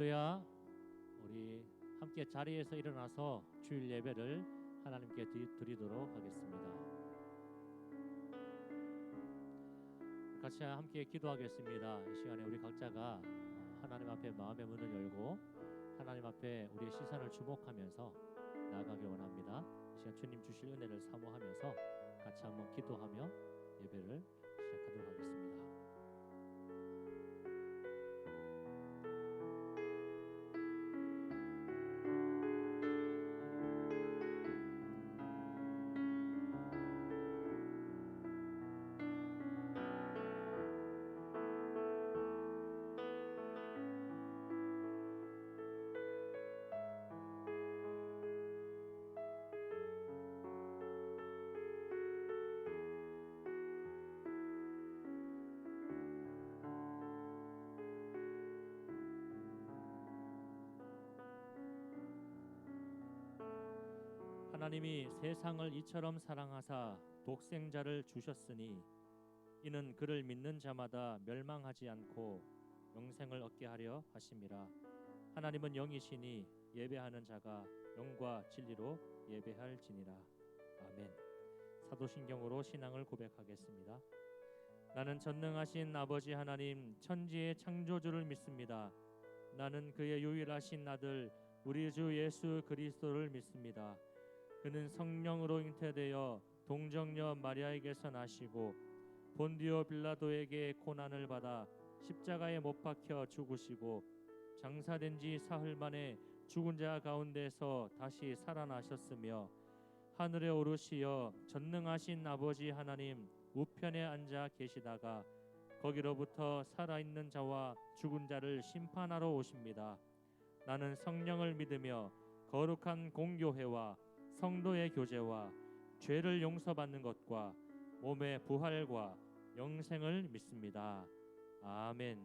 그래야 우리 함께 자리에서 일어나서 주일 예배를 하나님께 드리도록 하겠습니다. 같이 함께 기도하겠습니다. 이 시간에 우리 각자가 하나님 앞에 마음의 문을 열고 하나님 앞에 우리의 시선을 주목하면서 나아가길 원합니다. 이 시간 주님 주실 은혜를 사모하면서 같이 한번 기도하며 예배를 시작하도록 하겠습니다. 하나님이 세상을 이처럼 사랑하사 독생자를 주셨으니 이는 그를 믿는 자마다 멸망하지 않고 영생을 얻게 하려 하심이라. 하나님은 영이시니 예배하는 자가 영과 진리로 예배할지니라. 아멘. 사도신경으로 신앙을 고백하겠습니다. 나는 전능하신 아버지 하나님 천지의 창조주를 믿습니다. 나는 그의 유일하신 아들 우리 주 예수 그리스도를 믿습니다. 그는 성령으로 잉태되어 동정녀 마리아에게서 나시고 본디오 빌라도에게 고난을 받아 십자가에 못 박혀 죽으시고 장사된 지 사흘 만에 죽은 자 가운데서 다시 살아나셨으며 하늘에 오르시어 전능하신 아버지 하나님 우편에 앉아 계시다가 거기로부터 살아있는 자와 죽은 자를 심판하러 오십니다. 나는 성령을 믿으며 거룩한 공교회와 성도의 교제와 죄를 용서받는 것과 몸의 부활과 영생을 믿습니다. 아멘.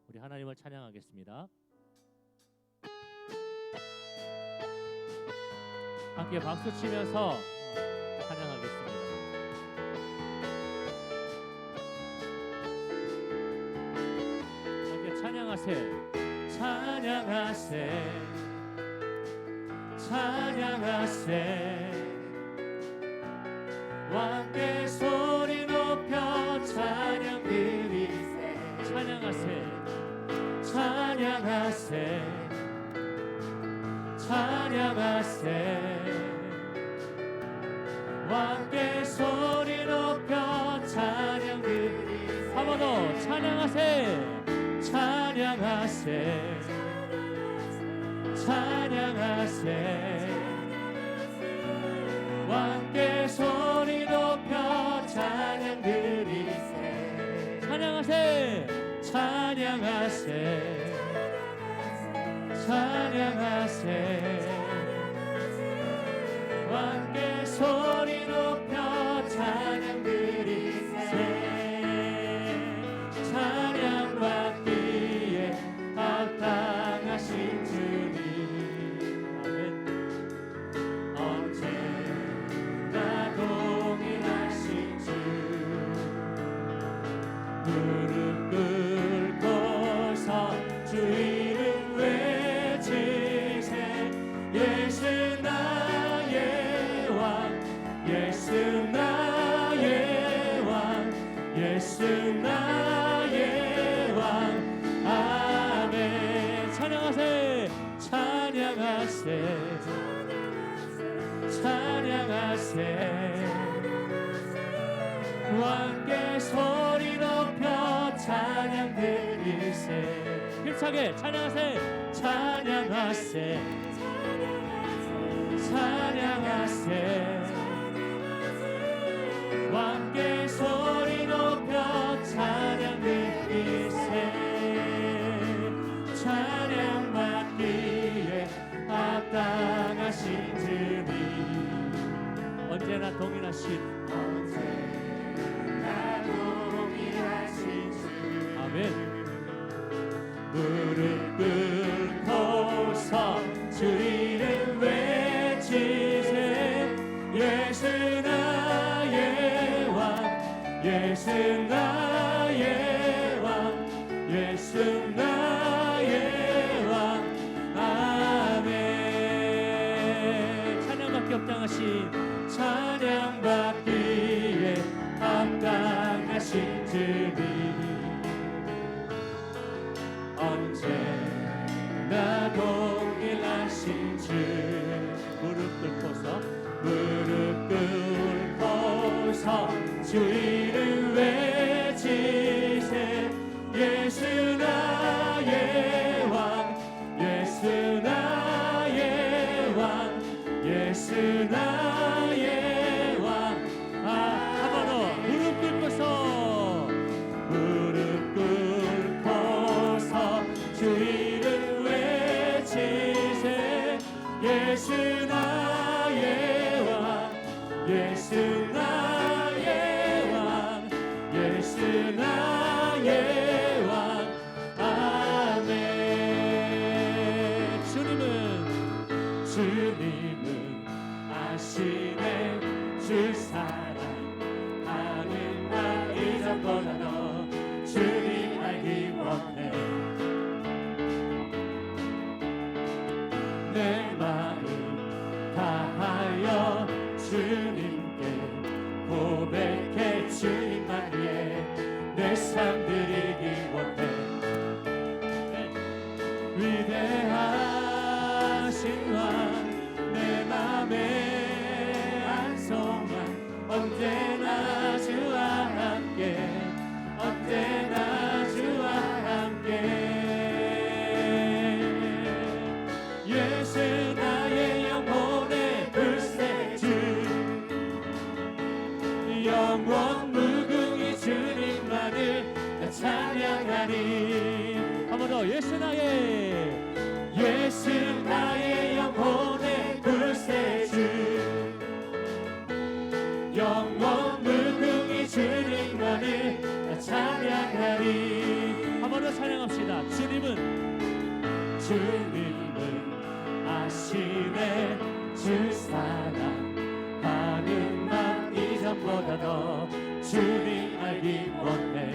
우리 하나님을 찬양하겠습니다. 함께 박수 치면서 찬양하겠습니다. 함께 찬양하세. 찬양하세. 찬양하세. 왕께 소리 높여 찬양 드리세. 찬양하세. 찬양하세. 찬양하세. 왕께 소리 높여 찬양 드리세. 한 번 더 찬양하세. 찬양하세. 찬양하세. 왕께 소리 높여 찬양 드리세. 찬양하세. 찬양하세. 찬양하세. 왕께 소리 높여 찬양 드리세. 찬양 받기에 합당하신 주님. 무릎 꿇고서 주 이름 외치세. 예수 나의 왕. 예수 나의 왕. 예수 나의 왕. 아멘. 찬양하세. 찬양하세. 찬양하세. 왕께 소리 높여 찬양 드리세. 힘차게 찬양하세. 찬양하세. 찬양하세. 왕께 소리 높여 찬양 드리세. 찬양 받기에 합당하신 주님. 언제나 동일하신 아멘. 무릎 꿇고서 주 이름 외치세. 예수 나의 왕. 예수 나의 왕. 예수 나의 나 동일하신 주 무릎 꿇고서 주 이름 외치세 예수 나의 왕 예수 나의 왕 예수 나의 왕 한 번 더 무릎 꿇고서 주 이름 외치세 예수 나의 왕 예수 나의 왕 예수 나의 왕 아멘 주님은 아시네 주 사랑하는 나 이전보다 더 주님 알기 원해 내 마음 다하여 주님께 고백해 주님만 위해 내 삶 드리기 원해 위대하신 왕 내 맘에 안소만 언제나 주와 함께 언제나 주와 함께 예수 나의 영혼의 불새주 영원 무궁히 주님만을 나 찬양하리 한 번 더 예수 나의 영혼의 불새주 영원 무궁히 주님만을 나 찬양하리 한 번 더 찬양합시다 주님은 아시네 주 사랑하는 맘 이전보다 더 주님 알기 원해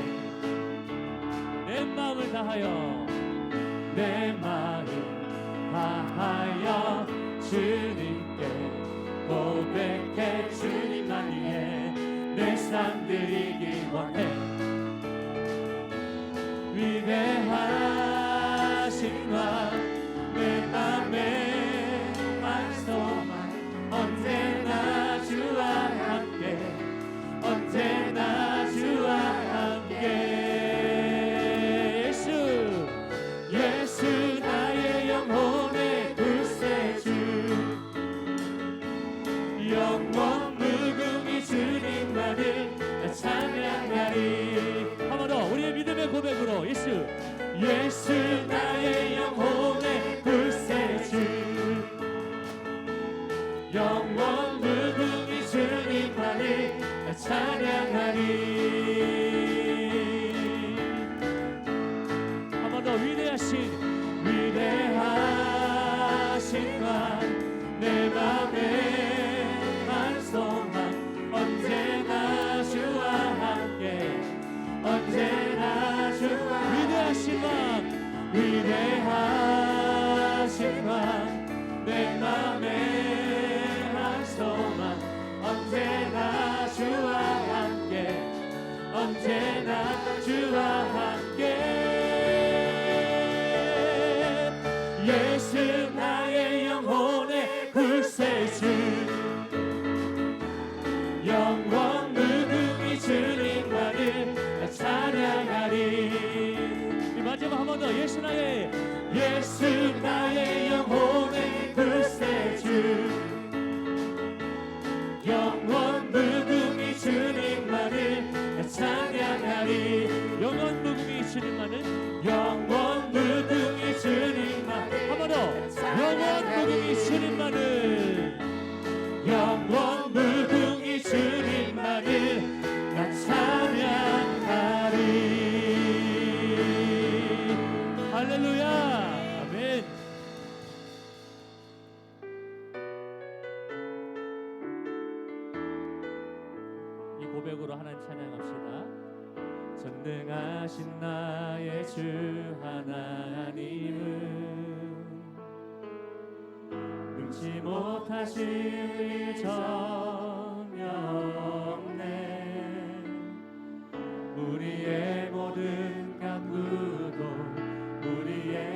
내 마음을 다하여 주님께 고백해 주님만 위해 내 삶 드리기 원해 위대하신 왕 내 맘에 안소만 언제나 주와 함께 언제나 주와 함께 예수 나의 영혼의 불새주 영원 무궁히 주님만을 나 찬양하리 한 번 더 우리의 믿음의 고백으로 예수 나의 영혼의 불새주 영원 무궁히 주님만을 나 찬양하리 한 번 더 위대하신 왕 내 맘에 안소만 언제나 주와 함께 언제나 주와 위대하신 왕 내 맘에 안소만 언제나 주와 함께 언제나 주와 함께 예수 나의 영혼의 불새주 영원 무궁히 주님만을 찬양하리 마지막 한 번 더 예수 나의 영혼의 불새주 영원 무궁히 주님만을 찬양하리 영원 무궁히 주님만을 영원 무궁히 주님만을 한 번 더 영원 무궁히 주님만을 영원 무궁히 주님만을 나 찬양하리 할렐루야 아멘 이 고백으로 하나님 찬양합시다 전능하신 나의 주 하나님은 능치 못하실 일 전혀 없네 우리의 모든 간구도 우리의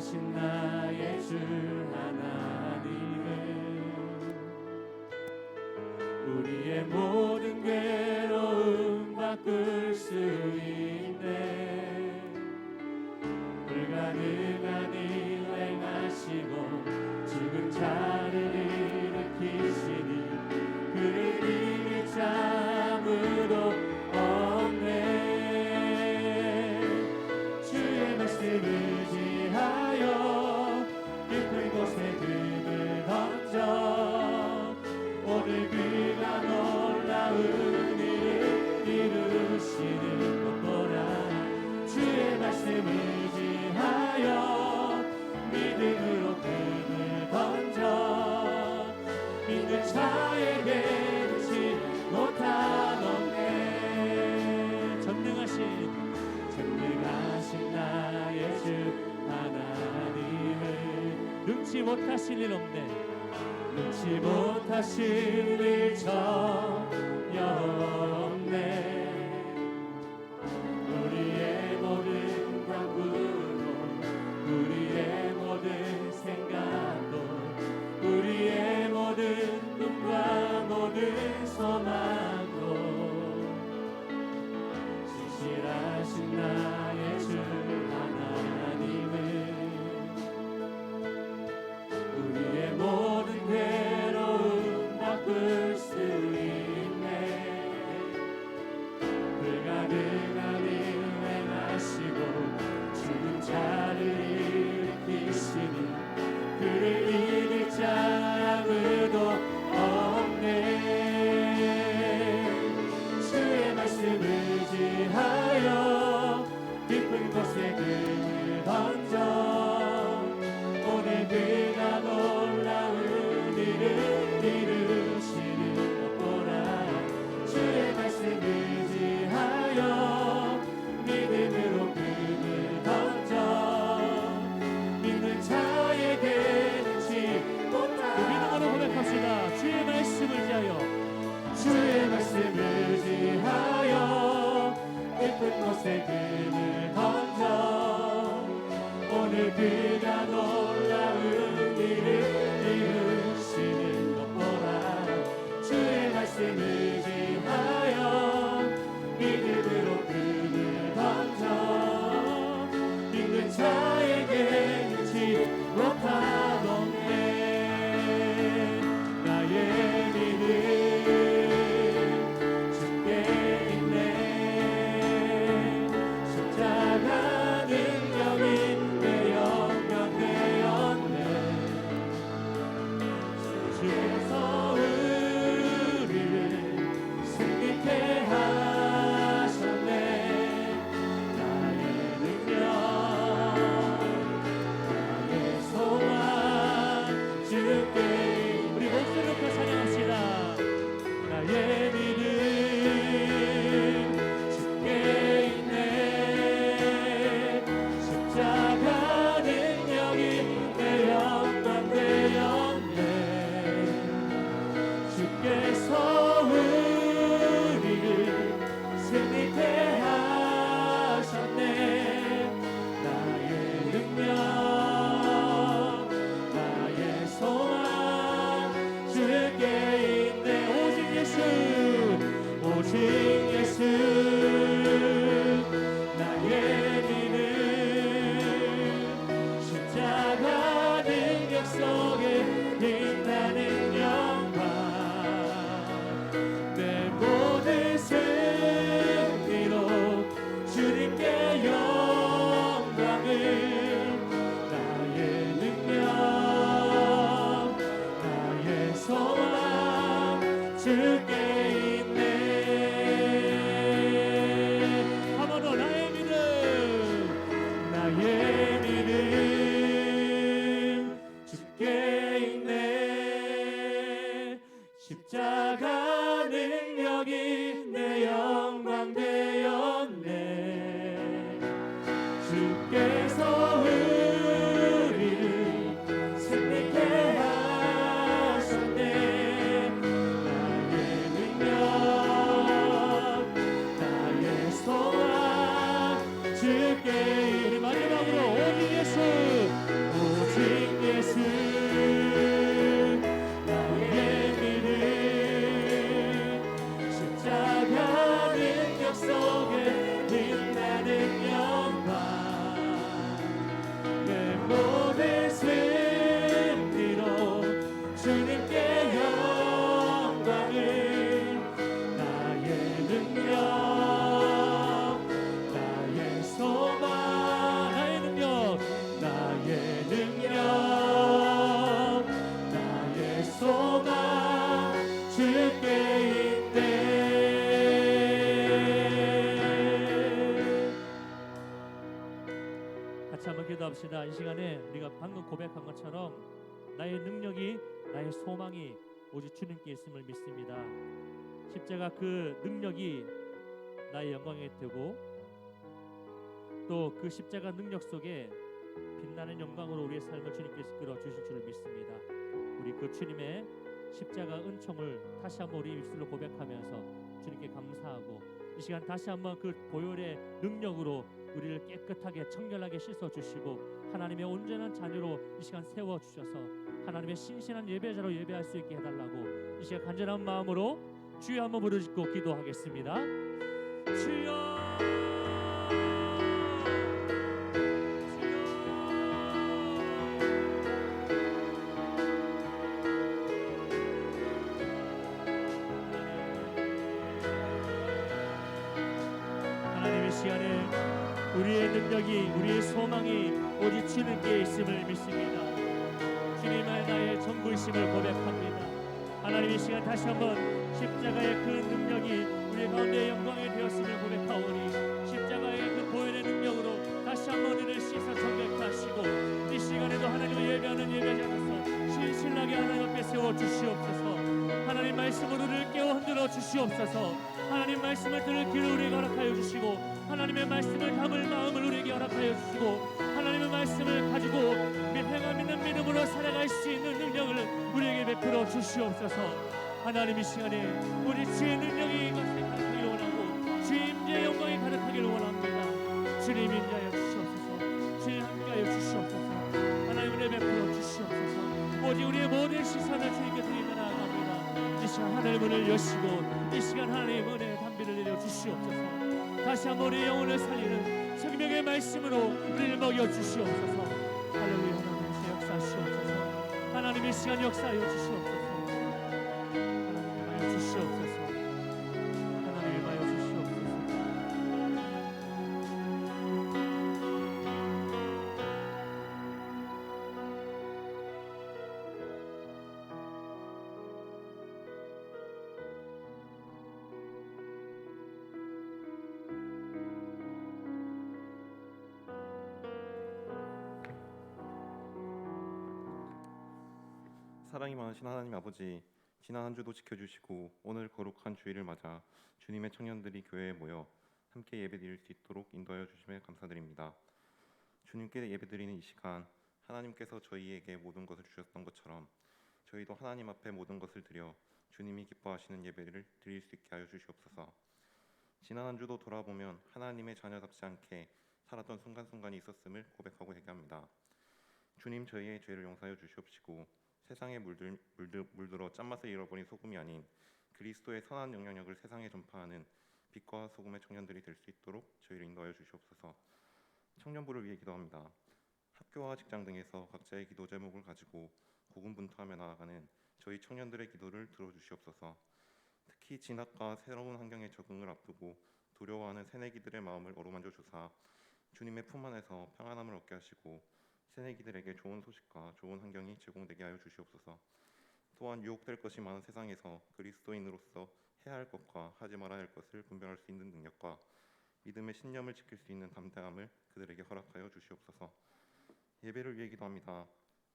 전능하신 나의 주 하나님은 우리의 모든 괴로움 바꿀 수 있네. 불가능한 일 행하시고 죽은 자를 일으키시니 그를 이길 자 아무도 없네. 주의 말씀을 의지하여 깊은 곳에 금을 던져 오늘 그가 놀라운 일을 이루시는 것 보라. 주의 말씀을 의지하여 믿음으로 금을 던져 믿는 자에게 놓지 못하겠네. 전능하신 나의 주 하나님은 능치 못하실 일 없네. 능치 못하실 일 전혀 없네. 우리의 모든 강구도 우리의 모든 생각도 우리의 모든 꿈과 모든 소망도 신실하신 나의 주 하나님은 우리의 모든 괴로움 바꿀 수 있네. 불가능한 일 행하시고 죽은 자를 일으키시니 그를 이길 자 아무도 없네. 주의 말씀을 의지하여 깊은 곳에 금을 던져 오늘 그가 놀라운 일을 이루시는 것 보라. 주의 말씀을 의지하여 믿음으로 금을 던져 믿는 자에게 능치 못하는 믿음으로 고백합시다. 주의 말씀을 의지하여 주의 말씀을 의지하여 깊은 곳에 금을 던져 오늘 그가 놀라운 일을 이루시는 것 보라. 주의 말씀을 의지하여 믿음으로 금을 던져 믿는 자에게 능치 못하겠네. 나의 믿음 주께 있네. 십자가 능력인 내 영광 되었네. 주께서 우리를 승리케 하셨네. 나의 능력 나의 소망 주께 우리 목소리 높여 찬양합시다. 나의 믿음 주께 있네. 십자가 능력이 내 영광 되었네. 주께서 우리를 승리케 하셨네. 나의 능력 나의 소망 주께 있네. 오직 예수 오직 예수 나의 믿음 십자가 능력 속에 빛나는 영광 내 모든 승리로 주님께 영광을 나의 능력 나의 소망 주께 있네. 한 번 더 나의 믿음 나의 믿음 주께 있네. 십자가 능력이 내 영광 되었네. 주께서 우리를 승리케 하셨네. 나의 능력 나의 소망 주께 우리 마지막으로 오직 예수 주께 있네. 같이 한번 기도합시다. 이 시간에 우리가 방금 고백한 것처럼 나의 능력이, 나의 소망이 오직 주님께 있음을 믿습니다. 십자가 그 능력이 나의 영광이 되고 또 그 십자가 능력 속에 빛나는 영광으로 우리의 삶을 주님께서 끌어 주실 줄을 믿습니다. 우리 그 주님의 십자가 은총을 다시 한번 우리 입술로 고백하면서 주님께 감사하고 이 시간 다시 한번 그 보혈의 능력으로 우리를 깨끗하게 청결하게 씻어 주시고 하나님의 온전한 자녀로 이 시간 세워 주셔서 하나님의 신실한 예배자로 예배할 수 있게 해달라고 이 시간 간절한 마음으로 주여 한번 부르짖고 기도하겠습니다. 주여, 하나님 이 시간에 우리의 능력이, 우리의 소망이 오직 주님께 있음을 믿습니다. 주님의 나의 전부이심을 고백합니다. 하나님 이 시간 다시 한번 십자가의 그 능력이 우리 가운데 영광이 되었음을 고백하오니 십자가의 그 보혈의 능력으로 다시 한번 우리를 씻어 정결케 하시고 이 시간에도 하나님을 예배하는 예배자로서 신실하게 하나님 앞에 세워 주시옵소서. 하나님 말씀으로 우리를 깨워 흔들어 주시옵소서. 하나님 말씀을 들을 길을 우리에게 허락하여 주시고 하나님의 말씀을 담을 마음을 우리에게 허락하여 주시고 하나님의 말씀을 가지고 행함 있는 믿음으로 살아갈 수 있는 능력을 우리에게 베풀어 주시옵소서. 하나님 이 시간에 우리 주의 능력이 이것을 가득하길 원하고 주의 임재의 영광이 가득하길 원합니다. 주님 인자하여 주시옵소서. 주님 함께하여 주시옵소서. 하나님 은혜 베풀어 주시옵소서. 오직 우리의 모든 시선을 주님께 드리며 나아갑니다. 이 시간 하늘의 문을 여시고 이 시간 하나님의 은혜의 담비를 내려 주시옵소서. 다시 한번 우리의 영혼을 살리는 생명의 말씀으로 우리를 먹여 주시옵소서. 할렐루야. 하나님께서 역사하시옵소서. 하나님 이 시간 역사하여 주시옵소서. 하나님 주시옵소서. 하나님 임하여 주시옵소서. 사랑이 많으신 하나님 아버지, 지난 한 주도 지켜주시고 오늘 거룩한 주일을 맞아 주님의 청년들이 교회에 모여 함께 예배드릴 수 있도록 인도하여 주심에 감사드립니다. 주님께 예배드리는 이 시간, 하나님께서 저희에게 모든 것을 주셨던 것처럼 저희도 하나님 앞에 모든 것을 드려 주님이 기뻐하시는 예배를 드릴 수 있게 하여 주시옵소서. 지난 한 주도 돌아보면 하나님의 자녀답지 않게 살았던 순간순간이 있었음을 고백하고 회개합니다. 주님, 저희의 죄를 용서하여 주시옵시고 세상에 물들어 짠맛을 잃어버린 소금이 아닌 그리스도의 선한 영향력을 세상에 전파하는 빛과 소금의 청년들이 될 수 있도록 저희를 인도하여 주시옵소서. 청년부를 위해 기도합니다. 학교와 직장 등에서 각자의 기도 제목을 가지고 고군분투하며 나아가는 저희 청년들의 기도를 들어주시옵소서. 특히 진학과 새로운 환경에 적응을 앞두고 두려워하는 새내기들의 마음을 어루만져 주사 주님의 품 안에서 평안함을 얻게 하시고 새내기들에게 좋은 소식과 좋은 환경이 제공되게 하여 주시옵소서. 또한 유혹될 것이 많은 세상에서 그리스도인으로서 해야 할 것과 하지 말아야 할 것을 분별할 수 있는 능력과 믿음의 신념을 지킬 수 있는 담대함을 그들에게 허락하여 주시옵소서. 예배를 위해 기도합니다.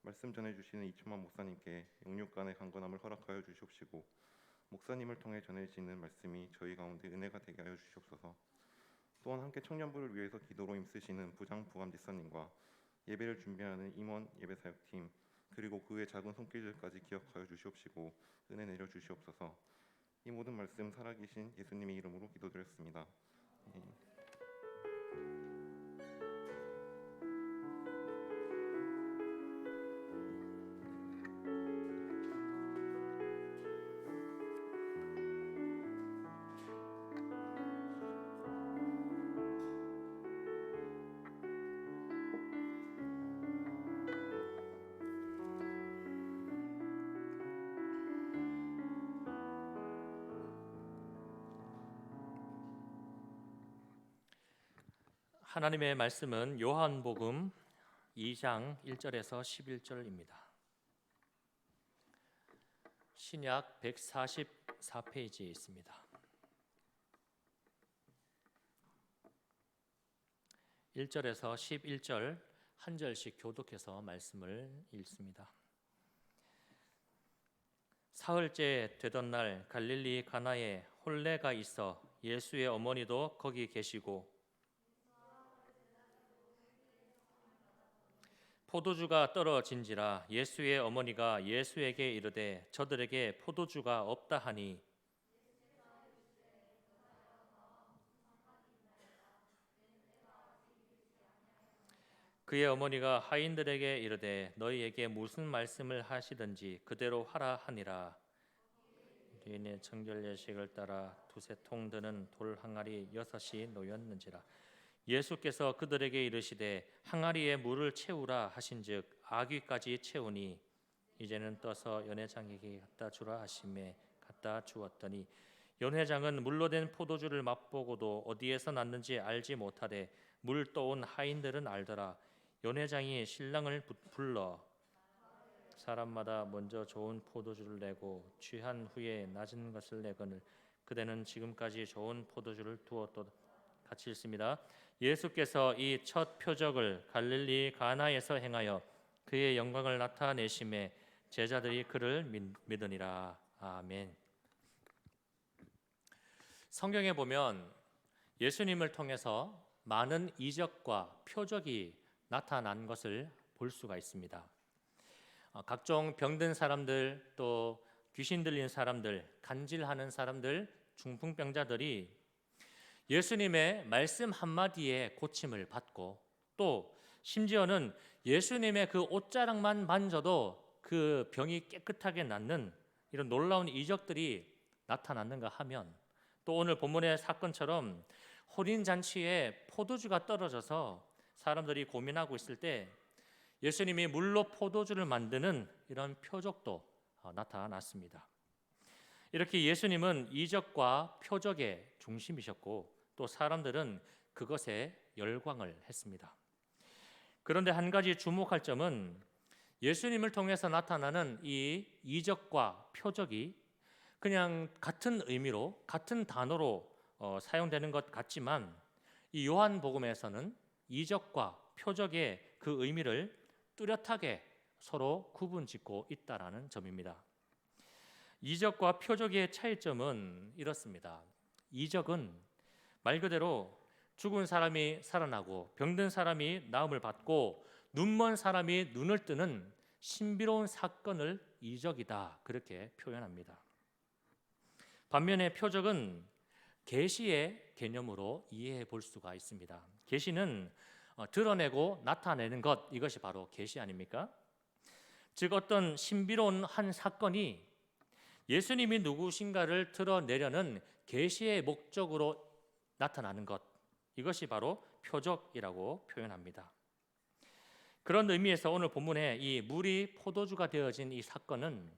말씀 전해주시는 이춘만 목사님께 영육간의 강건함을 허락하여 주시옵시고 목사님을 통해 전해지는 말씀이 저희 가운데 은혜가 되게 하여 주시옵소서. 또한 함께 청년부를 위해서 기도로 힘쓰시는 부장 부감 지사님과 예배를 준비하는 임원 예배사역팀 그리고 그의 작은 손길들까지 기억하여 주시옵시고 은혜 내려 주시옵소서. 이 모든 말씀 살아계신 예수님의 이름으로 기도드렸습니다. 하나님의 말씀은 요한복음 2장 1절에서 11절입니다. 신약 144페이지에 있습니다. 1절에서 11절 한 절씩 교독해서 말씀을 읽습니다. 사흘째 되던 날 갈릴리 가나에 혼례가 있어 예수의 어머니도 거기 계시고 포도주가 떨어진지라 예수의 어머니가 예수에게 이르되 저들에게 포도주가 없다 하니 그의 어머니가 하인들에게 이르되 너희에게 무슨 말씀을 하시든지 그대로 하라 하니라. 유인의 청결 예식을 따라 두세 통 드는 돌 항아리 6이 놓였는지라. 예수께서 그들에게 이르시되 항아리에 물을 채우라 하신즉 아귀까지 채우니 이제는 떠서 연회장에게 갖다 주라 하시매 갖다 주었더니 연회장은 물로 된 포도주를 맛보고도 어디에서 났는지 알지 못하되 물 떠온 하인들은 알더라. 연회장이 신랑을 불러 사람마다 먼저 좋은 포도주를 내고 취한 후에 낮은 것을 내거늘 그대는 지금까지 좋은 포도주를 두었도다. 같이 읽습니다. 예수께서 이 첫 표적을 갈릴리 가나에서 행하여 그의 영광을 나타내심에 제자들이 그를 믿으니라. 아멘. 성경에 보면 예수님을 통해서 많은 이적과 표적이 나타난 것을 볼 수가 있습니다. 각종 병든 사람들, 또 귀신 들린 사람들, 간질하는 사람들, 중풍병자들이 예수님의 말씀 한마디에 고침을 받고 또 심지어는 예수님의 그 옷자락만 만져도 그 병이 깨끗하게 낫는 이런 놀라운 이적들이 나타났는가 하면 또 오늘 본문의 사건처럼 혼인잔치에 포도주가 떨어져서 사람들이 고민하고 있을 때 예수님이 물로 포도주를 만드는 이런 표적도 나타났습니다. 이렇게 예수님은 이적과 표적의 중심이셨고 또 사람들은 그것에 열광을 했습니다. 그런데 한 가지 주목할 점은 예수님을 통해서 나타나는 이 이적과 표적이 그냥 같은 의미로 같은 단어로 사용되는 것 같지만 이 요한복음에서는 이적과 표적의 그 의미를 뚜렷하게 서로 구분짓고 있다라는 점입니다. 이적과 표적의 차이점은 이렇습니다. 이적은 말 그대로 죽은 사람이 살아나고 병든 사람이 나음을 받고 눈먼 사람이 눈을 뜨는 신비로운 사건을 이적이다 그렇게 표현합니다. 반면에 표적은 계시의 개념으로 이해해 볼 수가 있습니다. 계시는 드러내고 나타내는 것, 이것이 바로 계시 아닙니까? 즉 어떤 신비로운 한 사건이 예수님이 누구신가를 드러내려는 계시의 목적으로 나타나는 것, 이것이 바로 표적이라고 표현합니다. 그런 의미에서 오늘 본문에 이 물이 포도주가 되어진 이 사건은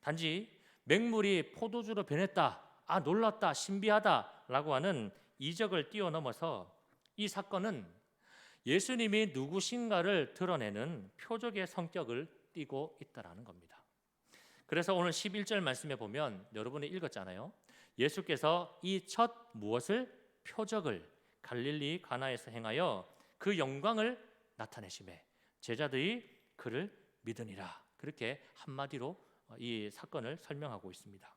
단지 맹물이 포도주로 변했다, 놀랐다, 신비하다라고 하는 이적을 뛰어넘어서 이 사건은 예수님이 누구신가를 드러내는 표적의 성격을 띠고 있다라는 겁니다. 그래서 오늘 11절 말씀에 보면 여러분이 읽었잖아요. 예수께서 이 첫 무엇을 표적을 갈릴리 가나에서 행하여 그 영광을 나타내심에 제자들이 그를 믿으니라. 그렇게 한마디로 이 사건을 설명하고 있습니다.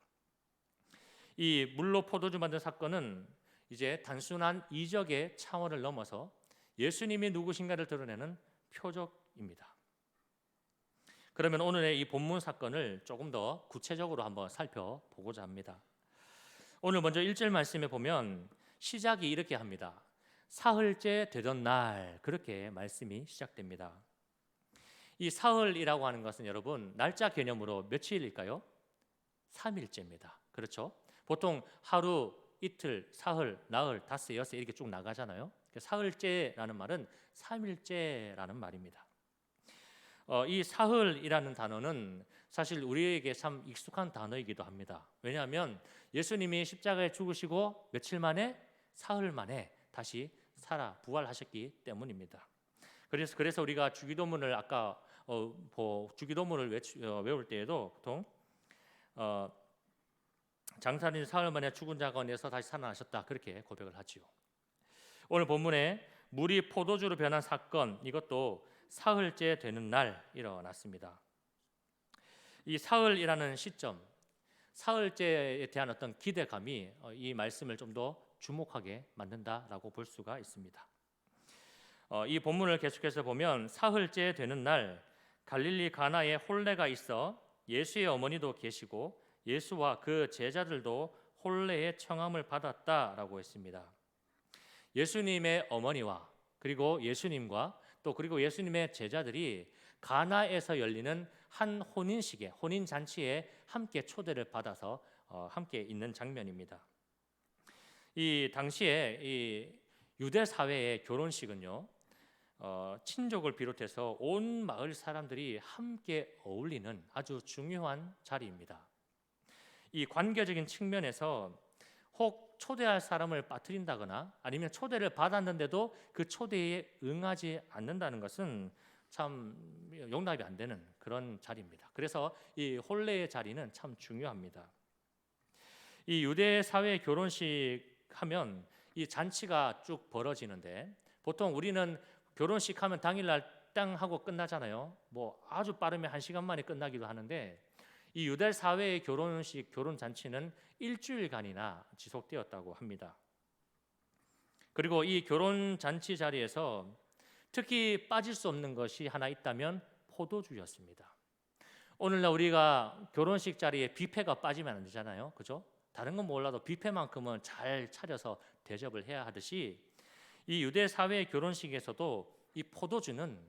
이 물로 포도주 만든 사건은 이제 단순한 이적의 차원을 넘어서 예수님이 누구신가를 드러내는 표적입니다. 그러면 오늘의 이 본문 사건을 조금 더 구체적으로 한번 살펴보고자 합니다. 오늘 먼저 1절 말씀에 보면 시작이 이렇게 합니다. 사흘째 되던 날, 그렇게 말씀이 시작됩니다. 이 사흘이라고 하는 것은 여러분 날짜 개념으로 며칠일까요? 3일째입니다. 그렇죠? 보통 하루, 이틀, 사흘, 나흘, 닷새, 엿새 이렇게 쭉 나가잖아요. 사흘째라는 말은 3일째라는 말입니다. 이 사흘이라는 단어는 사실 우리에게 참 익숙한 단어이기도 합니다. 왜냐하면 예수님이 십자가에 죽으시고 며칠 만에, 사흘 만에 다시 살아 부활하셨기 때문입니다. 그래서 우리가 주기도문을 아까 주기도문을 외울 때에도 보통 장사된 사흘 만에 죽은 자 가운데서 다시 살아나셨다, 그렇게 고백을 하지요. 오늘 본문에 물이 포도주로 변한 사건, 이것도 사흘째 되는 날 일어났습니다. 이 사흘이라는 시점, 사흘째에 대한 어떤 기대감이 이 말씀을 좀 더 주목하게 만든다라고 볼 수가 있습니다. 이 본문을 계속해서 보면 사흘째 되는 날 갈릴리 가나에 혼례가 있어 예수의 어머니도 계시고 예수와 그 제자들도 혼례의 청함을 받았다라고 했습니다. 예수님의 어머니와 그리고 예수님과 또 그리고 예수님의 제자들이 가나에서 열리는 한 혼인식에, 혼인 잔치에 함께 초대를 받아서 함께 있는 장면입니다. 이 당시에 이 유대 사회의 결혼식은요, 친족을 비롯해서 온 마을 사람들이 함께 어울리는 아주 중요한 자리입니다. 이 관계적인 측면에서 혹 초대할 사람을 빠뜨린다거나 아니면 초대를 받았는데도 그 초대에 응하지 않는다는 것은 참 용납이 안 되는 그런 자리입니다. 그래서 이 혼례의 자리는 참 중요합니다. 이 유대 사회 결혼식 하면 이 잔치가 쭉 벌어지는데 보통 우리는 결혼식 하면 당일날 땅 하고 끝나잖아요. 뭐 아주 빠르면 1시간 만에 끝나기도 하는데 이 유대 사회의 결혼식, 결혼 잔치는 일주일간이나 지속되었다고 합니다. 그리고 이 결혼 잔치 자리에서 특히 빠질 수 없는 것이 하나 있다면 포도주였습니다. 오늘날 우리가 결혼식 자리에 뷔페가 빠지면 안 되잖아요, 그죠? 다른 건 몰라도 뷔페만큼은 잘 차려서 대접을 해야 하듯이 이 유대 사회의 결혼식에서도 이 포도주는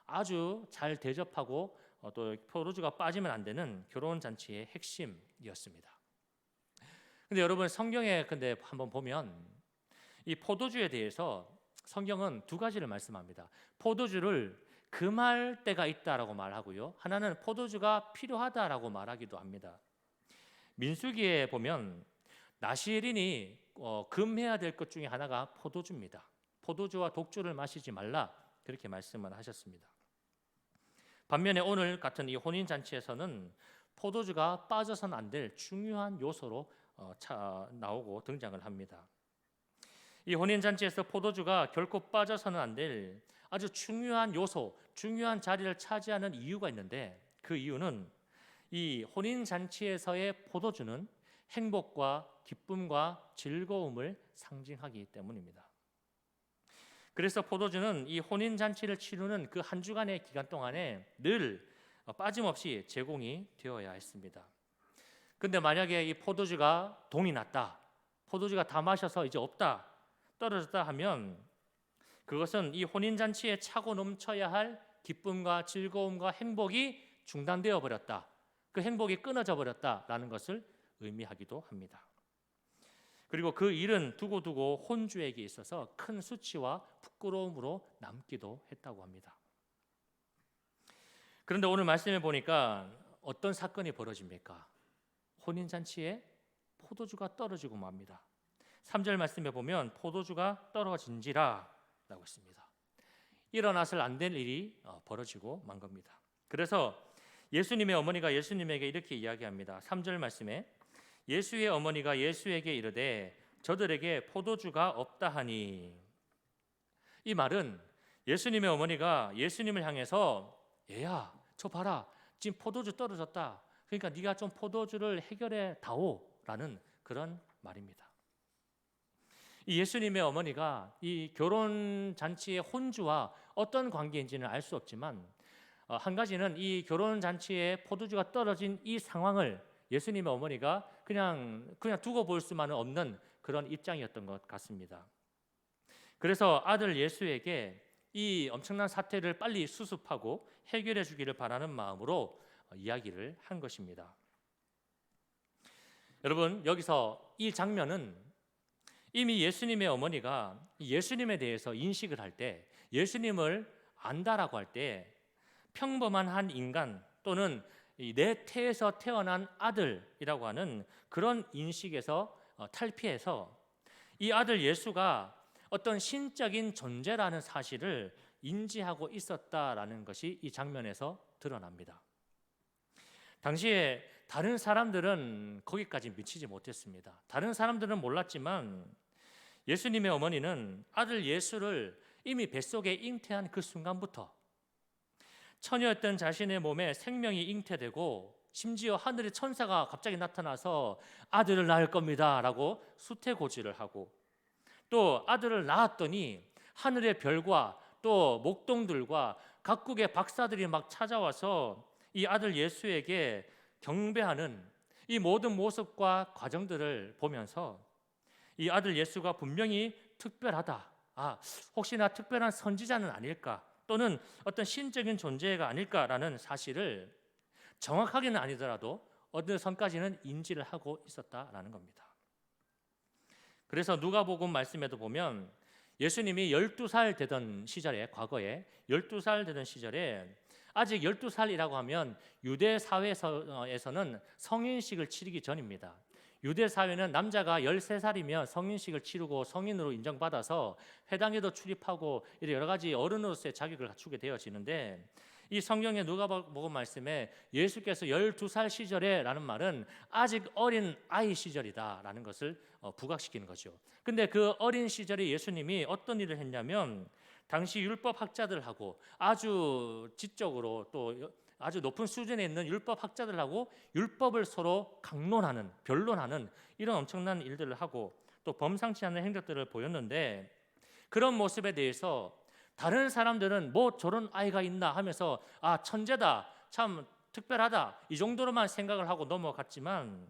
아주 잘 대접하고 또 포도주가 빠지면 안 되는 결혼 잔치의 핵심이었습니다. 근데 여러분 성경에 근데 한번 보면 이 포도주에 대해서 성경은 두 가지를 말씀합니다. 포도주를 금할 때가 있다라고 말하고요. 하나는 포도주가 필요하다라고 말하기도 합니다. 민수기에 보면 나시린이 금해야 될 것 중에 하나가 포도주입니다. 포도주와 독주를 마시지 말라, 그렇게 말씀을 하셨습니다. 반면에 오늘 같은 이 혼인 잔치에서는 포도주가 빠져서는 안 될 중요한 요소로 나오고 등장을 합니다. 이 혼인 잔치에서 포도주가 결코 빠져서는 안 될 아주 중요한 요소, 중요한 자리를 차지하는 이유가 있는데 그 이유는 이 혼인 잔치에서의 포도주는 행복과 기쁨과 즐거움을 상징하기 때문입니다. 그래서 포도주는 이 혼인 잔치를 치르는 그 한 주간의 기간 동안에 늘 빠짐없이 제공이 되어야 했습니다. 근데 만약에 이 포도주가 동이 났다, 포도주가 다 마셔서 이제 없다, 떨어졌다 하면 그것은 이 혼인 잔치에 차고 넘쳐야 할 기쁨과 즐거움과 행복이 중단되어 버렸다, 그 행복이 끊어져 버렸다라는 것을 의미하기도 합니다. 그리고 그 일은 두고두고 혼주에게 있어서 큰 수치와 부끄러움으로 남기도 했다고 합니다. 그런데 오늘 말씀해 보니까 어떤 사건이 벌어집니까? 혼인잔치에 포도주가 떨어지고 맙니다. 3절 말씀해 보면 포도주가 떨어진지라 라고 했습니다. 일어나서는 안 될 일이 벌어지고 만 겁니다. 그래서 예수님의 어머니가 예수님에게 이렇게 이야기합니다. 3절 말씀에 예수의 어머니가 예수에게 이르되 저들에게 포도주가 없다 하니, 이 말은 예수님의 어머니가 예수님을 향해서 얘야 저 봐라 지금 포도주 떨어졌다, 그러니까 네가 좀 포도주를 해결해 다오라는 그런 말입니다. 이 예수님의 어머니가 이 결혼 잔치의 혼주와 어떤 관계인지는 알 수 없지만 한 가지는 이 결혼 잔치에 포도주가 떨어진 이 상황을 예수님의 어머니가 그냥 두고 볼 수만은 없는 그런 입장이었던 것 같습니다. 그래서 아들 예수에게 이 엄청난 사태를 빨리 수습하고 해결해 주기를 바라는 마음으로 이야기를 한 것입니다. 여러분, 여기서 이 장면은 이미 예수님의 어머니가 예수님에 대해서 인식을 할 때, 예수님을 안다라고 할 때 평범한 한 인간 또는 내 태에서 태어난 아들이라고 하는 그런 인식에서 탈피해서 이 아들 예수가 어떤 신적인 존재라는 사실을 인지하고 있었다라는 것이 이 장면에서 드러납니다. 당시에 다른 사람들은 거기까지 미치지 못했습니다. 다른 사람들은 몰랐지만 예수님의 어머니는 아들 예수를 이미 뱃속에 잉태한 그 순간부터 처녀였던 자신의 몸에 생명이 잉태되고 심지어 하늘의 천사가 갑자기 나타나서 아들을 낳을 겁니다 라고 수태고지를 하고, 또 아들을 낳았더니 하늘의 별과 또 목동들과 각국의 박사들이 막 찾아와서 이 아들 예수에게 경배하는 이 모든 모습과 과정들을 보면서 이 아들 예수가 분명히 특별하다, 혹시나 특별한 선지자는 아닐까, 또는 어떤 신적인 존재가 아닐까라는 사실을 정확하게는 아니더라도 어느 선까지는 인지를 하고 있었다라는 겁니다. 그래서 누가복음 말씀에도 보면 예수님이 12살 되던 시절에, 과거에 12살 되던 시절에, 아직 12살이라고 하면 유대 사회에서는 성인식을 치르기 전입니다. 유대 사회는 남자가 13살이면 성인식을 치르고 성인으로 인정받아서 회당에도 출입하고 여러 가지 어른으로서의 자격을 갖추게 되어지는데, 이 성경의 누가복음 말씀에 예수께서 12살 시절에 라는 말은 아직 어린 아이 시절이다라는 것을 부각시키는 거죠. 근데 그 어린 시절에 예수님이 어떤 일을 했냐면, 당시 율법 학자들하고 아주 지적으로 또 아주 높은 수준에 있는 율법 학자들하고 율법을 서로 강론하는, 변론하는 이런 엄청난 일들을 하고 또 범상치 않은 행적들을 보였는데, 그런 모습에 대해서 다른 사람들은 뭐 저런 아이가 있나 하면서 천재다, 참 특별하다, 이 정도로만 생각을 하고 넘어갔지만,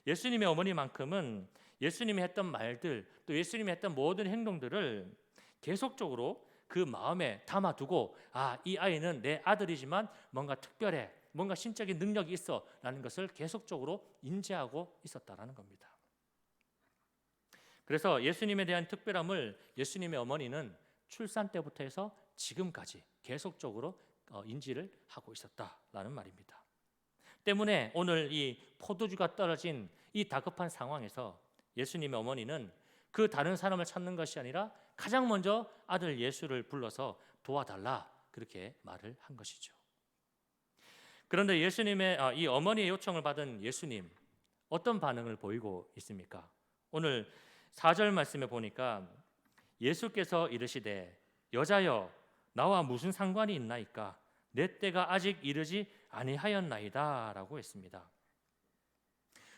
예수님의 어머니만큼은 예수님이 했던 말들, 또 예수님이 했던 모든 행동들을 계속적으로 그 마음에 담아두고, 이 아이는 내 아들이지만 뭔가 특별해, 뭔가 신적인 능력이 있어 라는 것을 계속적으로 인지하고 있었다라는 겁니다. 그래서 예수님에 대한 특별함을 예수님의 어머니는 출산 때부터 해서 지금까지 계속적으로 인지를 하고 있었다라는 말입니다. 때문에 오늘 이 포도주가 떨어진 이 다급한 상황에서 예수님의 어머니는 그 다른 사람을 찾는 것이 아니라 가장 먼저 아들 예수를 불러서 도와달라, 그렇게 말을 한 것이죠. 그런데 예수님의 이 어머니의 요청을 받은 예수님, 어떤 반응을 보이고 있습니까? 오늘 4절 말씀에 보니까 예수께서 이르시되 여자여 나와 무슨 상관이 있나이까, 내 때가 아직 이르지 아니하였나이다 라고 했습니다.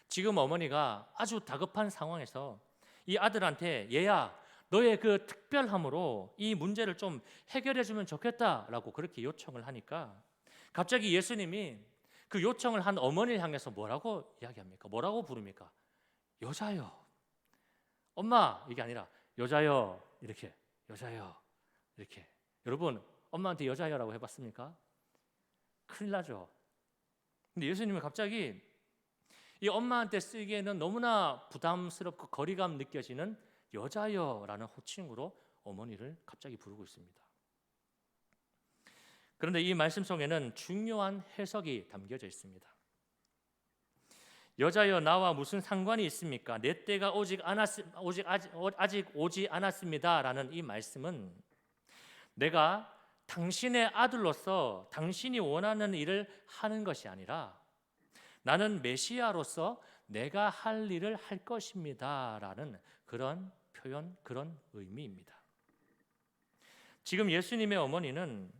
지금 어머니가 아주 다급한 상황에서 이 아들한테 얘야, 너의 그 특별함으로 이 문제를 좀 해결해 주면 좋겠다라고 그렇게 요청을 하니까, 갑자기 예수님이 그 요청을 한 어머니를 향해서 뭐라고 이야기합니까? 뭐라고 부릅니까? 여자여. 엄마 이게 아니라 여자여, 이렇게, 여자여, 이렇게. 여러분, 엄마한테 여자여라고 해봤습니까? 큰일 나죠. 근데 예수님은 갑자기 이 엄마한테 쓰기에는 너무나 부담스럽고 거리감 느껴지는 여자여라는 호칭으로 어머니를 갑자기 부르고 있습니다. 그런데 이 말씀 속에는 중요한 해석이 담겨져 있습니다. 여자여 나와 무슨 상관이 있습니까? 내 때가 아직 오지 않았습니다라는 이 말씀은 내가 당신의 아들로서 당신이 원하는 일을 하는 것이 아니라 나는 메시아로서 내가 할 일을 할 것입니다라는 그런 표현, 그런 의미입니다. 지금 예수님의 어머니는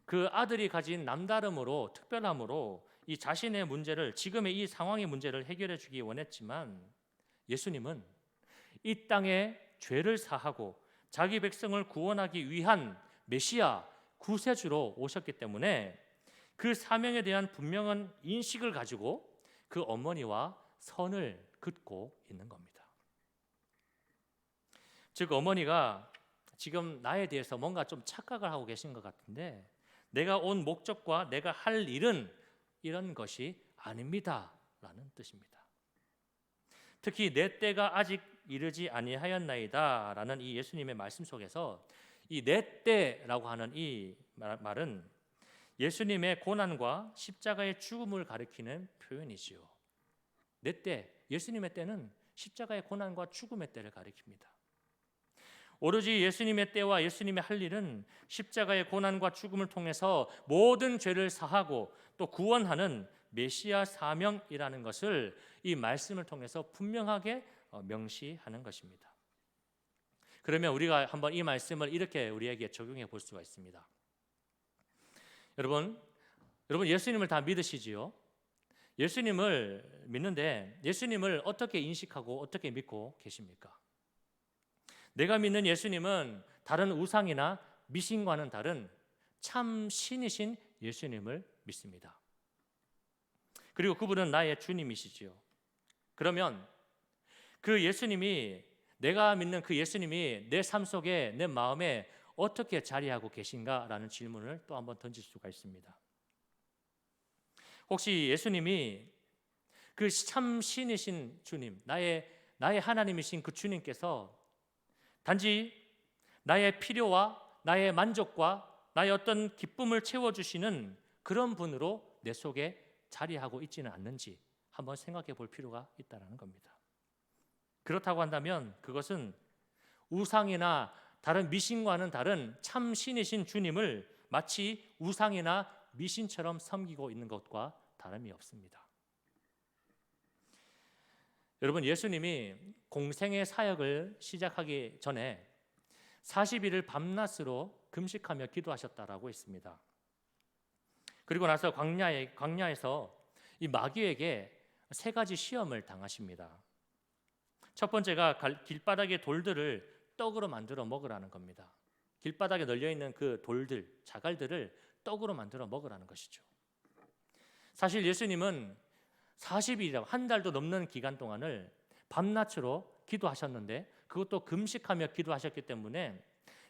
그 아들이 가진 남다름으로, 특별함으로 이 자신의 문제를, 지금의 이 상황의 문제를 해결해 주기 원했지만, 예수님은 이 땅에 죄를 사하고 자기 백성을 구원하기 위한 메시아, 구세주로 오셨기 때문에 그 사명에 대한 분명한 인식을 가지고 그 어머니와 선을 긋고 있는 겁니다. 즉 어머니가 지금 나에 대해서 뭔가 좀 착각을 하고 계신 것 같은데, 내가 온 목적과 내가 할 일은 이런 것이 아닙니다 라는 뜻입니다. 특히 내 때가 아직 이르지 아니하였나이다 라는 이 예수님의 말씀 속에서 이 내 때라고 하는 이 말은 예수님의 고난과 십자가의 죽음을 가리키는 표현이지요. 내 때, 예수님의 때는 십자가의 고난과 죽음의 때를 가리킵니다. 오로지 예수님의 때와 예수님의 할 일은 십자가의 고난과 죽음을 통해서 모든 죄를 사하고 또 구원하는 메시아 사명이라는 것을 이 말씀을 통해서 분명하게 명시하는 것입니다. 그러면 우리가 한번 이 말씀을 이렇게 우리에게 적용해 볼 수가 있습니다. 여러분 예수님을 다 믿으시지요? 예수님을 믿는데 예수님을 어떻게 인식하고 어떻게 믿고 계십니까? 내가 믿는 예수님은 다른 우상이나 미신과는 다른 참 신이신 예수님을 믿습니다. 그리고 그분은 나의 주님이시지요. 그러면 그 예수님이, 내가 믿는 그 예수님이 내 삶 속에, 내 마음에 어떻게 자리하고 계신가라는 질문을 또 한번 던질 수가 있습니다. 혹시 예수님이 그 참 신이신 주님, 나의 하나님이신 그 주님께서 단지 나의 필요와 나의 만족과 나의 어떤 기쁨을 채워주시는 그런 분으로 내 속에 자리하고 있지는 않는지 한번 생각해 볼 필요가 있다는 겁니다. 그렇다고 한다면 그것은 우상이나 다른 미신과는 다른 참 신이신 주님을 마치 우상이나 미신처럼 섬기고 있는 것과 다름이 없습니다. 여러분, 예수님이 공생의 사역을 시작하기 전에 40일을 밤낮으로 금식하며 기도하셨다라고 했습니다. 그리고 나서 광야에서 이 마귀에게 3가지 시험을 당하십니다. 첫 번째가 길바닥의 돌들을 떡으로 만들어 먹으라는 겁니다. 길바닥에 널려있는 그 돌들, 자갈들을 떡으로 만들어 먹으라는 것이죠. 사실 예수님은 40일이라고 한 달도 넘는 기간 동안을 밤낮으로 기도하셨는데 그것도 금식하며 기도하셨기 때문에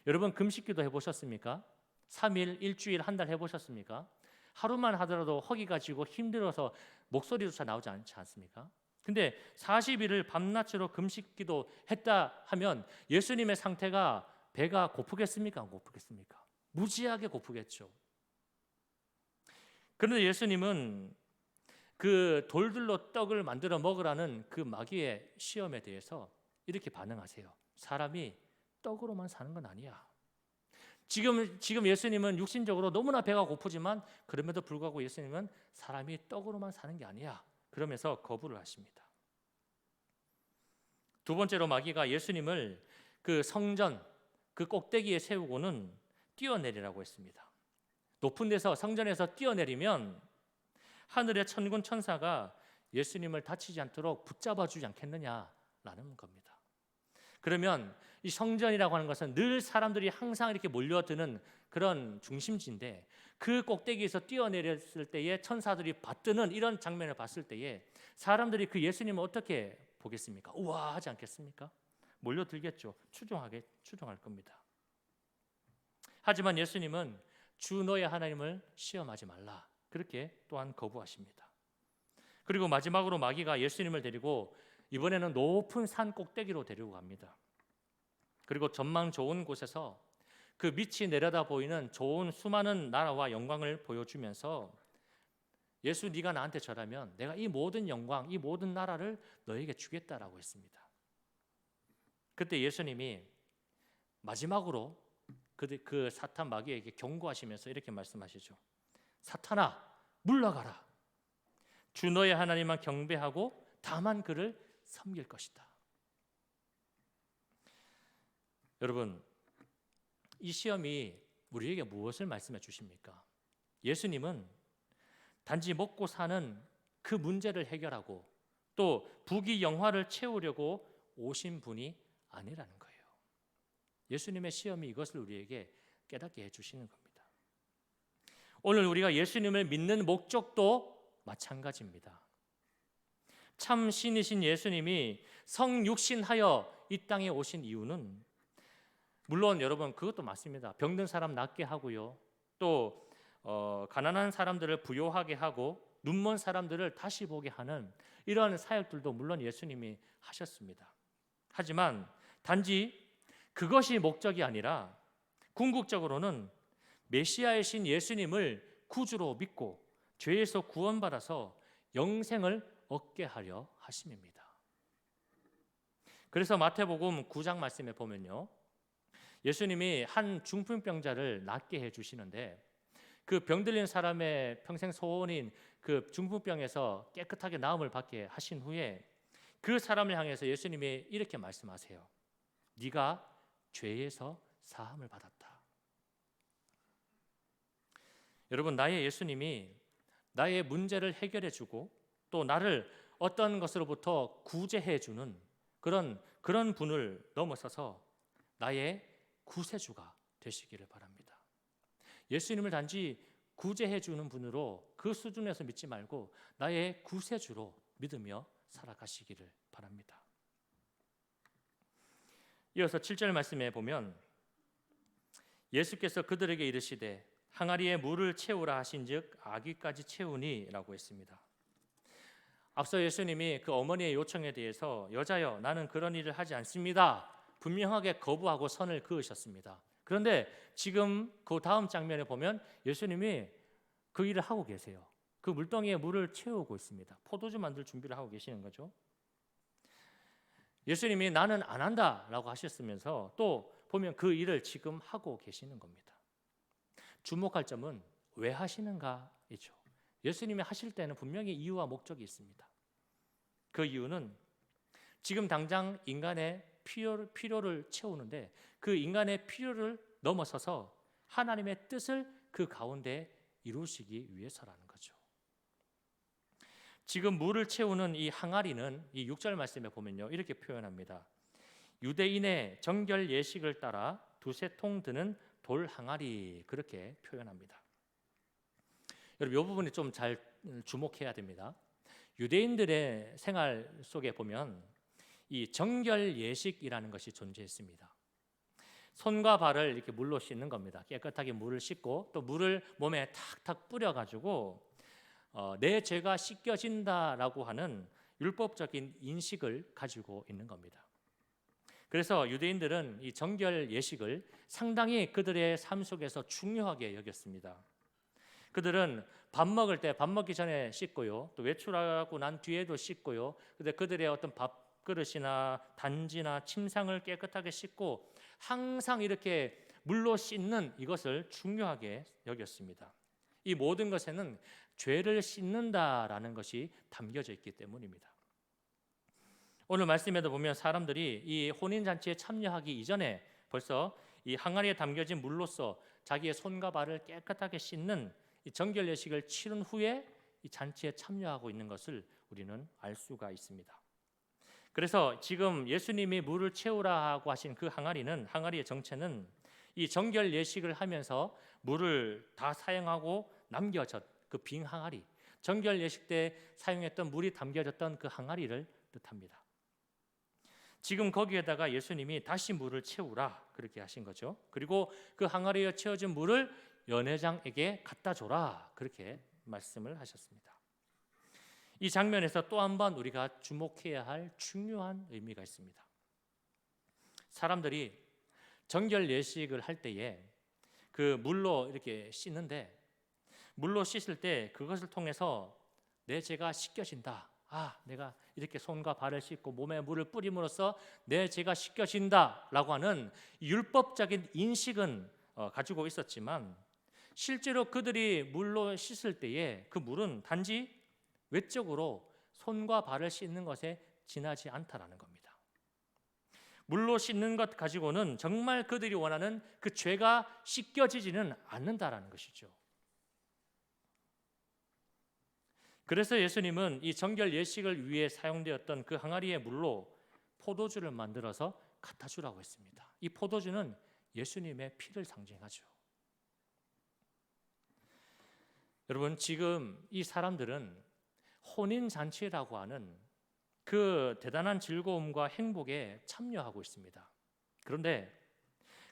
여러분 금식기도 해보셨습니까? 3일, 일주일, 한 달 해보셨습니까? 하루만 하더라도 허기가 지고 힘들어서 목소리조차 나오지 않지 않습니까? 근데 40일을 밤낮으로 금식기도 했다 하면 예수님의 상태가 배가 고프겠습니까? 안 고프겠습니까? 무지하게 고프겠죠. 그런데 예수님은 그 돌들로 떡을 만들어 먹으라는 그 마귀의 시험에 대해서 이렇게 반응하세요. 사람이 떡으로만 사는 건 아니야. 지금 예수님은 육신적으로 너무나 배가 고프지만 그럼에도 불구하고 예수님은 사람이 떡으로만 사는 게 아니야. 그러면서 거부를 하십니다. 두 번째로 마귀가 예수님을 그 성전 그 꼭대기에 세우고는 뛰어내리라고 했습니다. 높은 데서 성전에서 뛰어내리면 하늘의 천군 천사가 예수님을 다치지 않도록 붙잡아 주지 않겠느냐라는 겁니다. 그러면 이 성전이라고 하는 것은 늘 사람들이 항상 이렇게 몰려드는 그런 중심지인데 그 꼭대기에서 뛰어내렸을 때에 천사들이 받드는 이런 장면을 봤을 때에 사람들이 그 예수님을 어떻게 보겠습니까? 우와 하지 않겠습니까? 몰려들겠죠. 추종할 겁니다. 하지만 예수님은 주 너의 하나님을 시험하지 말라. 그렇게 또한 거부하십니다. 그리고 마지막으로 마귀가 예수님을 데리고 이번에는 높은 산 꼭대기로 데리고 갑니다. 그리고 전망 좋은 곳에서 그 밑이 내려다 보이는 좋은 수많은 나라와 영광을 보여주면서 예수 네가 나한테 절하면 내가 이 모든 영광, 이 모든 나라를 너에게 주겠다라고 했습니다. 그때 예수님이 마지막으로 그 사탄 마귀에게 경고하시면서 이렇게 말씀하시죠. 사탄아 물러가라. 주 너의 하나님만 경배하고 다만 그를 섬길 것이다. 여러분, 이 시험이 우리에게 무엇을 말씀해 주십니까? 예수님은 단지 먹고 사는 그 문제를 해결하고 또 부귀 영화를 채우려고 오신 분이 아니라는 거예요. 예수님의 시험이 이것을 우리에게 깨닫게 해주시는 겁니다. 오늘 우리가 예수님을 믿는 목적도 마찬가지입니다. 참 신이신 예수님이 성육신하여 이 땅에 오신 이유는 물론 여러분 그것도 맞습니다. 병든 사람 낫게 하고요. 또 가난한 사람들을 부요하게 하고 눈먼 사람들을 다시 보게 하는 이러한 사역들도 물론 예수님이 하셨습니다. 하지만 단지 그것이 목적이 아니라 궁극적으로는 메시아이신 예수님을 구주로 믿고 죄에서 구원받아서 영생을 얻게 하려 하심입니다. 그래서 마태복음 9장 말씀에 보면요, 예수님이 한 중풍병자를 낫게 해주시는데 그 병들린 사람의 평생 소원인 그 중풍병에서 깨끗하게 나음을 받게 하신 후에 그 사람을 향해서 예수님이 이렇게 말씀하세요. 네가 죄에서 사함을 받았다. 여러분, 나의 예수님이 나의 문제를 해결해 주고 또 나를 어떤 것으로부터 구제해 주는 그런 분을 넘어서서 나의 구세주가 되시기를 바랍니다. 예수님을 단지 구제해 주는 분으로 그 수준에서 믿지 말고 나의 구세주로 믿으며 살아가시기를 바랍니다. 이어서 7절 말씀에 보면 예수께서 그들에게 이르시되 항아리에 물을 채우라 하신즉 아기까지 채우니라고 했습니다. 앞서 예수님이 그 어머니의 요청에 대해서 여자여 나는 그런 일을 하지 않습니다. 분명하게 거부하고 선을 그으셨습니다. 그런데 지금 그 다음 장면에 보면 예수님이 그 일을 하고 계세요. 그 물동이에 물을 채우고 있습니다. 포도주 만들 준비를 하고 계시는 거죠. 예수님이 나는 안 한다라고 하셨으면서 또 보면 그 일을 지금 하고 계시는 겁니다. 주목할 점은 왜 하시는가이죠. 예수님이 하실 때는 분명히 이유와 목적이 있습니다. 그 이유는 지금 당장 인간의 필요를 채우는데 그 인간의 필요를 넘어서서 하나님의 뜻을 그 가운데 이루시기 위해서라는 거죠. 지금 물을 채우는 이 항아리는 이 6절 말씀에 보면요 이렇게 표현합니다. 유대인의 정결 예식을 따라 두세 통 드는 돌 항아리, 그렇게 표현합니다. 여러분, 이 부분이 좀 잘 주목해야 됩니다. 유대인들의 생활 속에 보면 이 정결 예식이라는 것이 존재했습니다. 손과 발을 이렇게 물로 씻는 겁니다. 깨끗하게 물을 씻고 또 물을 몸에 탁탁 뿌려가지고 내 죄가 씻겨진다라고 하는 율법적인 인식을 가지고 있는 겁니다. 그래서 유대인들은 이 정결 예식을 상당히 그들의 삶 속에서 중요하게 여겼습니다. 그들은 밥 먹을 때 밥 먹기 전에 씻고요, 또 외출하고 난 뒤에도 씻고요. 근데 그들의 어떤 밥그릇이나 단지나 침상을 깨끗하게 씻고 항상 이렇게 물로 씻는 이것을 중요하게 여겼습니다. 이 모든 것에는 죄를 씻는다라는 것이 담겨져 있기 때문입니다. 오늘 말씀에도 보면 사람들이 이 혼인잔치에 참여하기 이전에 벌써 이 항아리에 담겨진 물로써 자기의 손과 발을 깨끗하게 씻는 이 정결 예식을 치른 후에 이 잔치에 참여하고 있는 것을 우리는 알 수가 있습니다. 그래서 지금 예수님이 물을 채우라 하고 하신 그 항아리의 정체는 이 정결 예식을 하면서 물을 다 사용하고 남겨졌 그 빈 항아리, 정결 예식 때 사용했던 물이 담겨졌던 그 항아리를 뜻합니다. 지금 거기에다가 예수님이 다시 물을 채우라 그렇게 하신 거죠. 그리고 그 항아리에 채워진 물을 연회장에게 갖다 줘라 그렇게 말씀을 하셨습니다. 이 장면에서 또 한 번 우리가 주목해야 할 중요한 의미가 있습니다. 사람들이 정결 예식을 할 때에 그 물로 이렇게 씻는데 물로 씻을 때 그것을 통해서 내 죄가 씻겨진다. 내가 이렇게 손과 발을 씻고 몸에 물을 뿌림으로써 내 죄가 씻겨진다라고 하는 율법적인 인식은 가지고 있었지만 실제로 그들이 물로 씻을 때에 그 물은 단지 외적으로 손과 발을 씻는 것에 지나지 않다라는 겁니다. 물로 씻는 것 가지고는 정말 그들이 원하는 그 죄가 씻겨지지는 않는다라는 것이죠. 그래서 예수님은 이 정결 예식을 위해 사용되었던 그 항아리의 물로 포도주를 만들어서 갖다 주라고 했습니다. 이 포도주는 예수님의 피를 상징하죠. 여러분, 지금 이 사람들은 혼인잔치라고 하는 그 대단한 즐거움과 행복에 참여하고 있습니다. 그런데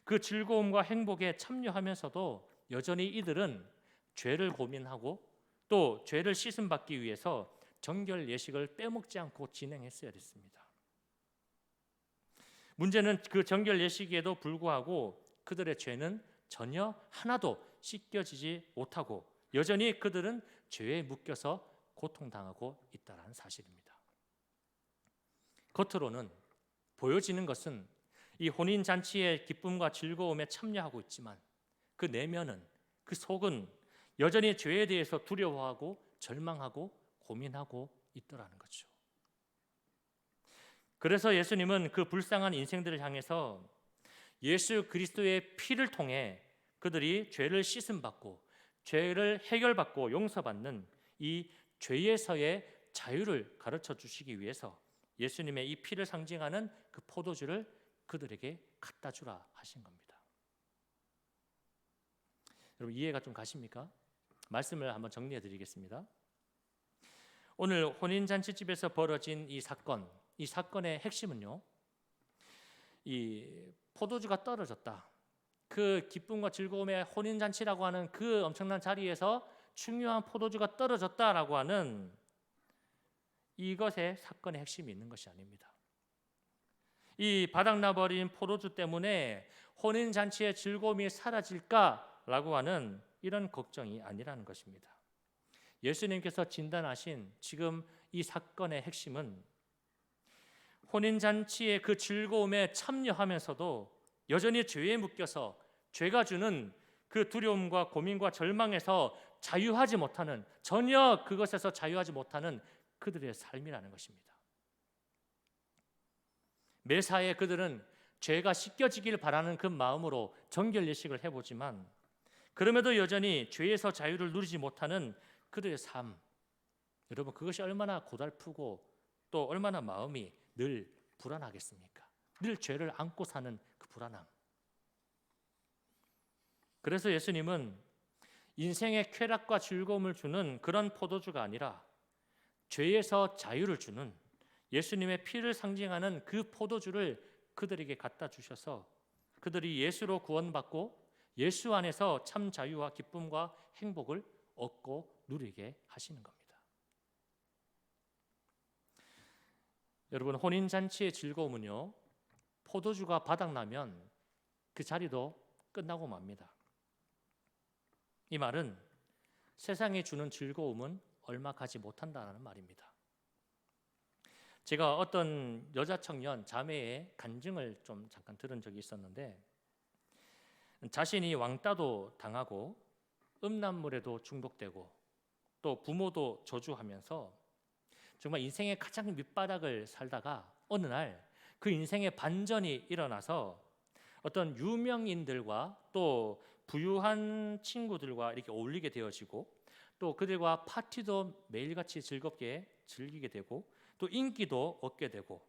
그 즐거움과 행복에 참여하면서도 여전히 이들은 죄를 고민하고 또 죄를 씻음받기 위해서 정결 예식을 빼먹지 않고 진행했어야 됐습니다. 문제는 그 정결 예식에도 불구하고 그들의 죄는 전혀 하나도 씻겨지지 못하고 여전히 그들은 죄에 묶여서 고통당하고 있다는 사실입니다. 겉으로는 보여지는 것은 이 혼인잔치의 기쁨과 즐거움에 참여하고 있지만 그 내면은, 그 속은 여전히 죄에 대해서 두려워하고 절망하고 고민하고 있더라는 거죠. 그래서 예수님은 그 불쌍한 인생들을 향해서 예수 그리스도의 피를 통해 그들이 죄를 씻음받고 죄를 해결받고 용서받는 이 죄에서의 자유를 가르쳐 주시기 위해서 예수님의 이 피를 상징하는 그 포도주를 그들에게 갖다 주라 하신 겁니다. 여러분 이해가 좀 가십니까? 말씀을 한번 정리해 드리겠습니다. 오늘 혼인잔치집에서 벌어진 이 사건의 핵심은요, 이 포도주가 떨어졌다. 그 기쁨과 즐거움의 혼인잔치라고 하는 그 엄청난 자리에서 중요한 포도주가 떨어졌다라고 하는 이것의 사건의 핵심이 있는 것이 아닙니다. 이 바닥나버린 포도주 때문에 혼인잔치의 즐거움이 사라질까라고 하는 이런 걱정이 아니라는 것입니다. 예수님께서 진단하신 지금 이 사건의 핵심은 혼인잔치의 그 즐거움에 참여하면서도 여전히 죄에 묶여서 죄가 주는 그 두려움과 고민과 절망에서 자유하지 못하는, 전혀 그것에서 자유하지 못하는 그들의 삶이라는 것입니다. 매사에 그들은 죄가 씻겨지길 바라는 그 마음으로 정결 예식을 해보지만 그럼에도 여전히 죄에서 자유를 누리지 못하는 그들의 삶, 여러분 그것이 얼마나 고달프고 또 얼마나 마음이 늘 불안하겠습니까? 늘 죄를 안고 사는 그 불안함. 그래서 예수님은 인생의 쾌락과 즐거움을 주는 그런 포도주가 아니라 죄에서 자유를 주는 예수님의 피를 상징하는 그 포도주를 그들에게 갖다 주셔서 그들이 예수로 구원받고 예수 안에서 참 자유와 기쁨과 행복을 얻고 누리게 하시는 겁니다. 여러분 혼인잔치의 즐거움은요, 포도주가 바닥나면 그 자리도 끝나고 맙니다. 이 말은 세상이 주는 즐거움은 얼마 가지 못한다는 말입니다. 제가 어떤 여자 청년 자매의 간증을 좀 잠깐 들은 적이 있었는데 자신이 왕따도 당하고 음란물에도 중독되고 또 부모도 저주하면서 정말 인생의 가장 밑바닥을 살다가 어느 날 그 인생의 반전이 일어나서 어떤 유명인들과 또 부유한 친구들과 이렇게 어울리게 되어지고 또 그들과 파티도 매일같이 즐겁게 즐기게 되고 또 인기도 얻게 되고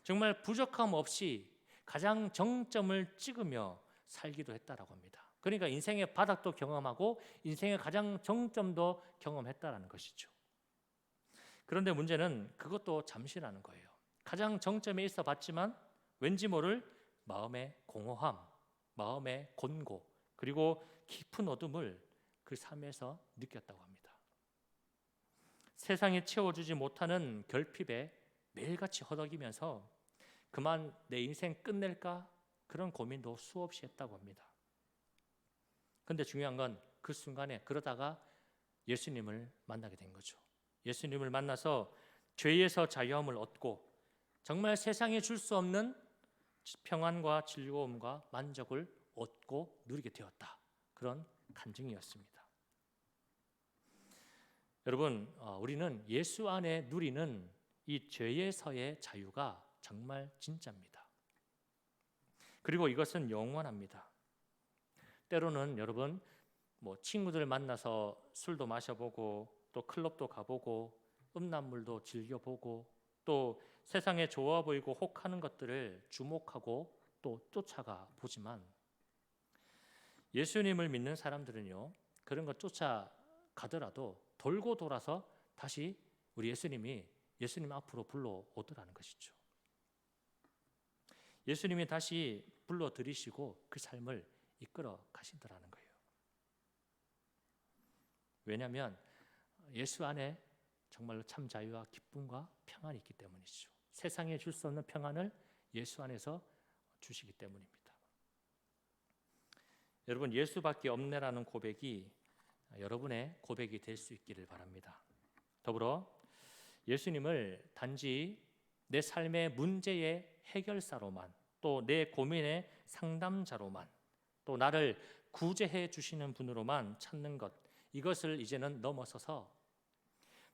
정말 부족함 없이 가장 정점을 찍으며 살기도 했다라고 합니다. 그러니까 인생의 바닥도 경험하고 인생의 가장 정점도 경험했다라는 것이죠. 그런데 문제는 그것도 잠시라는 거예요. 가장 정점에 있어 봤지만 왠지 모를 마음의 공허함, 마음의 곤고, 그리고 깊은 어둠을 그 삶에서 느꼈다고 합니다. 세상이 채워주지 못하는 결핍에 매일같이 허덕이면서 그만 내 인생 끝낼까? 그런 고민도 수없이 했다고 합니다. 그런데 중요한 건 그 순간에 그러다가 예수님을 만나게 된 거죠. 예수님을 만나서 죄에서 자유함을 얻고 정말 세상에 줄 수 없는 평안과 즐거움과 만족을 얻고 누리게 되었다. 그런 간증이었습니다. 여러분, 우리는 예수 안에 누리는 이 죄에서의 자유가 정말 진짜입니다. 그리고 이것은 영원합니다. 때로는 여러분 친구들 만나서 술도 마셔보고 또 클럽도 가보고 음란물도 즐겨보고 또 세상에 좋아 보이고 혹하는 것들을 주목하고 또 쫓아가 보지만 예수님을 믿는 사람들은요, 그런 것 쫓아가더라도 돌고 돌아서 다시 우리 예수님 앞으로 불러오더라는 것이죠. 예수님이 다시 불러들이시고 그 삶을 이끌어 가신다라는 거예요. 왜냐하면 예수 안에 정말로 참 자유와 기쁨과 평안이 있기 때문이죠. 세상에 줄 수 없는 평안을 예수 안에서 주시기 때문입니다. 여러분, 예수밖에 없네라는 고백이 여러분의 고백이 될 수 있기를 바랍니다. 더불어 예수님을 단지 내 삶의 문제의 해결사로만, 또 내 고민의 상담자로만, 또 나를 구제해 주시는 분으로만 찾는 것, 이것을 이제는 넘어서서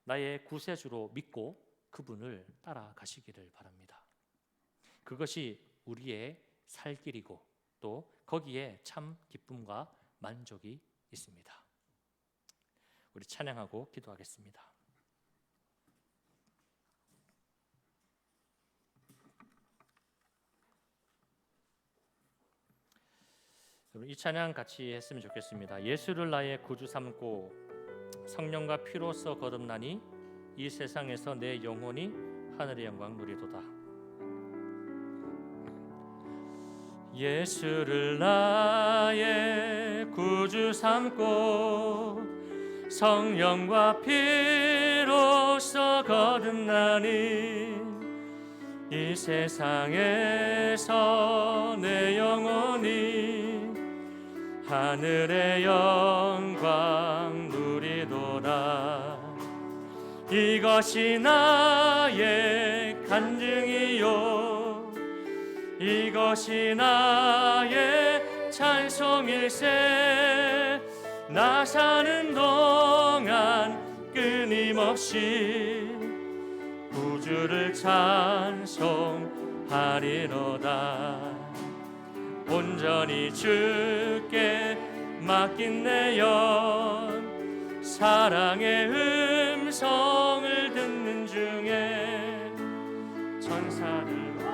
나의 구세주로 믿고 그분을 따라가시기를 바랍니다. 그것이 우리의 살 길이고 또 거기에 참 기쁨과 만족이 있습니다. 우리 찬양하고 기도하겠습니다. 이 찬양 같이 했으면 좋겠습니다. 예수를 나의 구주 삼고 성령과 피로써 거듭나니 이 세상에서 내 영혼이 하늘의 영광 누리도다. 예수를 나의 구주 삼고 성령과 피로써 거듭나니 이 세상에서 내 영혼이 하늘의 영광 누리도다. 이것이 나의 간증이요 이것이 나의 찬송일세. 나 사는 동안 끊임없이 구주를 찬송하리로다. 온전히 주께 맡긴 내 영 사랑의 음성을 듣는 중에 천사들과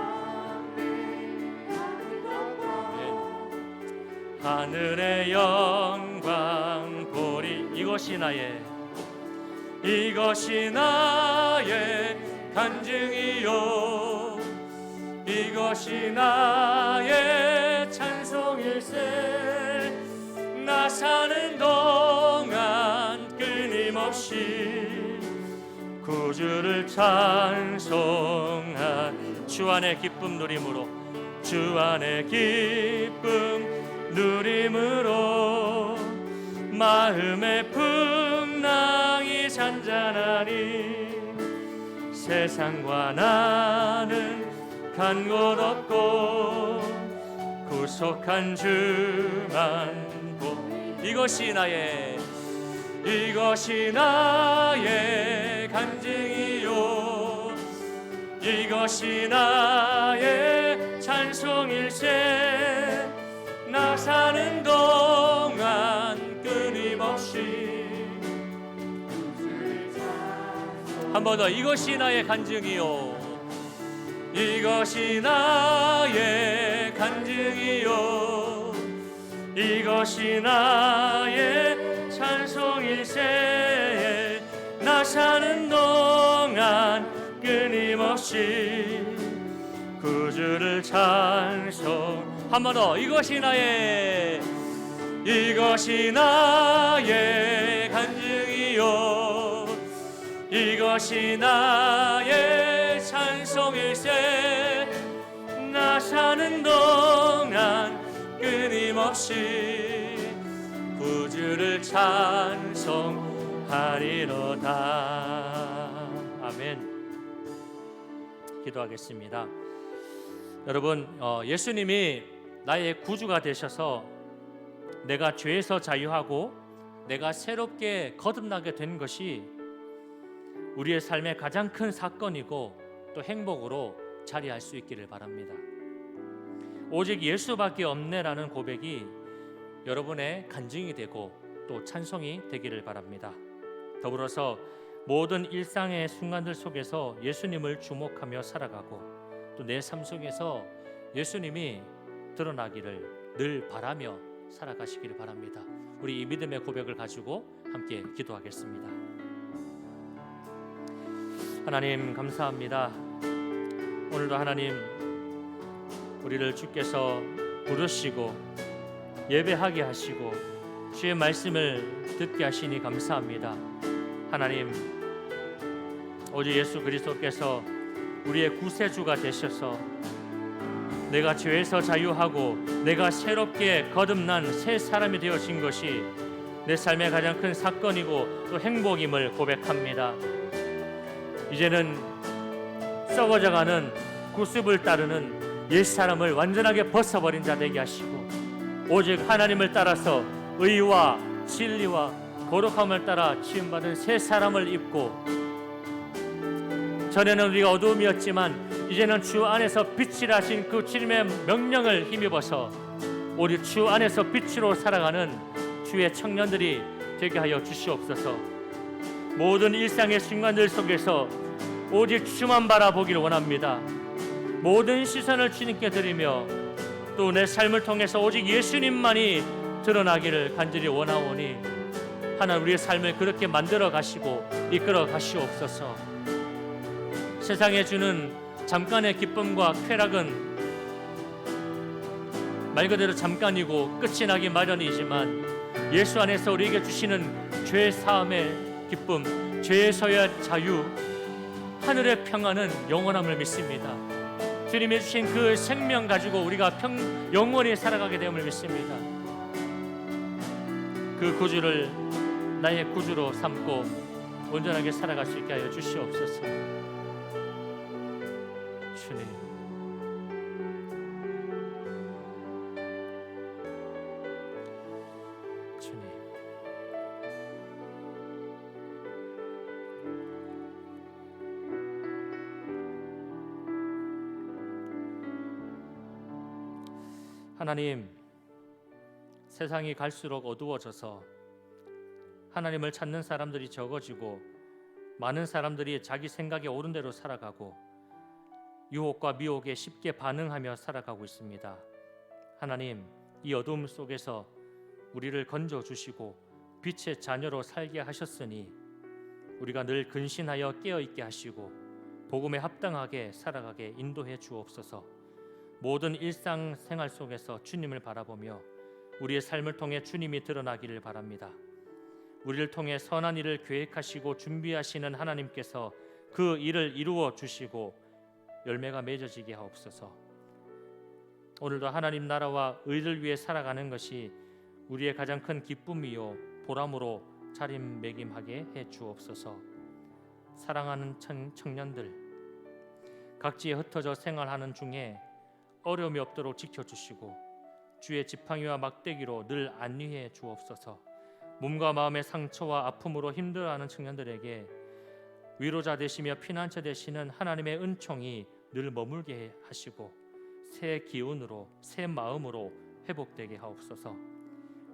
하늘의 영광 보리. 이것이 나의 간증이요 이것이 나의 찬송일세. 나 사는 동안 끊임없이 구주를 찬송한 주 안의 기쁨 누림으로 주 안의 기쁨 누림으로 마음의 풍랑이 잔잔하니 세상과 나는 간 곳 없고 구속한 주만 보. 이것이 나의 간증이요 이것이 나의 찬송일세. 나 사는 동안 끊임없이 한 번 더. 이것이 나의 간증이요 이것이 나의 간증이요 이것이 나의 찬송일세. 나 사는 동안 끊임없이 구주를 찬송. 한 번 더. 이것이 나의 간증이요 이것이 나의 찬송일세. 나 사는 동안 끊임없이 구주를 찬송하리로다. 아멘. 기도하겠습니다. 여러분, 예수님이 나의 구주가 되셔서 내가 죄에서 자유하고 내가 새롭게 거듭나게 된 것이 우리의 삶의 가장 큰 사건이고 또 행복으로 자리할 수 있기를 바랍니다. 오직 예수밖에 없네라는 고백이 여러분의 간증이 되고 또 찬송이 되기를 바랍니다. 더불어서 모든 일상의 순간들 속에서 예수님을 주목하며 살아가고 또 내 삶 속에서 예수님이 드러나기를 늘 바라며 살아가시기를 바랍니다. 우리 이 믿음의 고백을 가지고 함께 기도하겠습니다. 하나님 감사합니다. 오늘도 하나님 우리를 주께서 부르시고 예배하게 하시고 주의 말씀을 듣게 하시니 감사합니다. 하나님 오직 예수 그리스도께서 우리의 구세주가 되셔서 내가 죄에서 자유하고 내가 새롭게 거듭난 새 사람이 되어진 것이 내 삶의 가장 큰 사건이고 또 행복임을 고백합니다. 이제는 썩어져가는 구습을 따르는 옛사람을 완전하게 벗어버린 자 되게 하시고 오직 하나님을 따라서 의와 진리와 거룩함을 따라 지음받은 새 사람을 입고, 전에는 우리가 어두움이었지만 이제는 주 안에서 빛이라 하신 그 주님의 명령을 힘입어서 우리 주 안에서 빛으로 살아가는 주의 청년들이 되게 하여 주시옵소서. 모든 일상의 순간들 속에서 오직 주만 바라보기를 원합니다. 모든 시선을 주님께 드리며 또 내 삶을 통해서 오직 예수님만이 드러나기를 간절히 원하오니 하나님 우리의 삶을 그렇게 만들어 가시고 이끌어 가시옵소서. 세상에 주는 잠깐의 기쁨과 쾌락은 말 그대로 잠깐이고 끝이 나기 마련이지만 예수 안에서 우리에게 주시는 죄 사함의 기쁨, 죄에서의 자유, 하늘의 평안은 영원함을 믿습니다. 주님이 주신 그 생명 가지고 우리가 영원히 살아가게 됨을 믿습니다. 그 구주를 나의 구주로 삼고 온전하게 살아갈 수 있게 하여 주시옵소서. 주님, 주님, 하나님, 세상이 갈수록 어두워져서 하나님을 찾는 사람들이 적어지고 많은 사람들이 자기 생각에 옳은 대로 살아가고 유혹과 미혹에 쉽게 반응하며 살아가고 있습니다. 하나님, 이 어두움 속에서 우리를 건져주시고 빛의 자녀로 살게 하셨으니 우리가 늘 근신하여 깨어있게 하시고 복음에 합당하게 살아가게 인도해 주옵소서. 모든 일상생활 속에서 주님을 바라보며 우리의 삶을 통해 주님이 드러나기를 바랍니다. 우리를 통해 선한 일을 계획하시고 준비하시는 하나님께서 그 일을 이루어 주시고 열매가 맺어지게 하옵소서. 오늘도 하나님 나라와 의를 위해 살아가는 것이 우리의 가장 큰 기쁨이요 보람으로 자리매김하게 해 주옵소서. 사랑하는 청년들, 각지에 흩어져 생활하는 중에 어려움이 없도록 지켜주시고 주의 지팡이와 막대기로 늘 안위해 주옵소서. 몸과 마음의 상처와 아픔으로 힘들어하는 청년들에게 위로자 되시며 피난처 되시는 하나님의 은총이 늘 머물게 하시고 새 기운으로 새 마음으로 회복되게 하옵소서.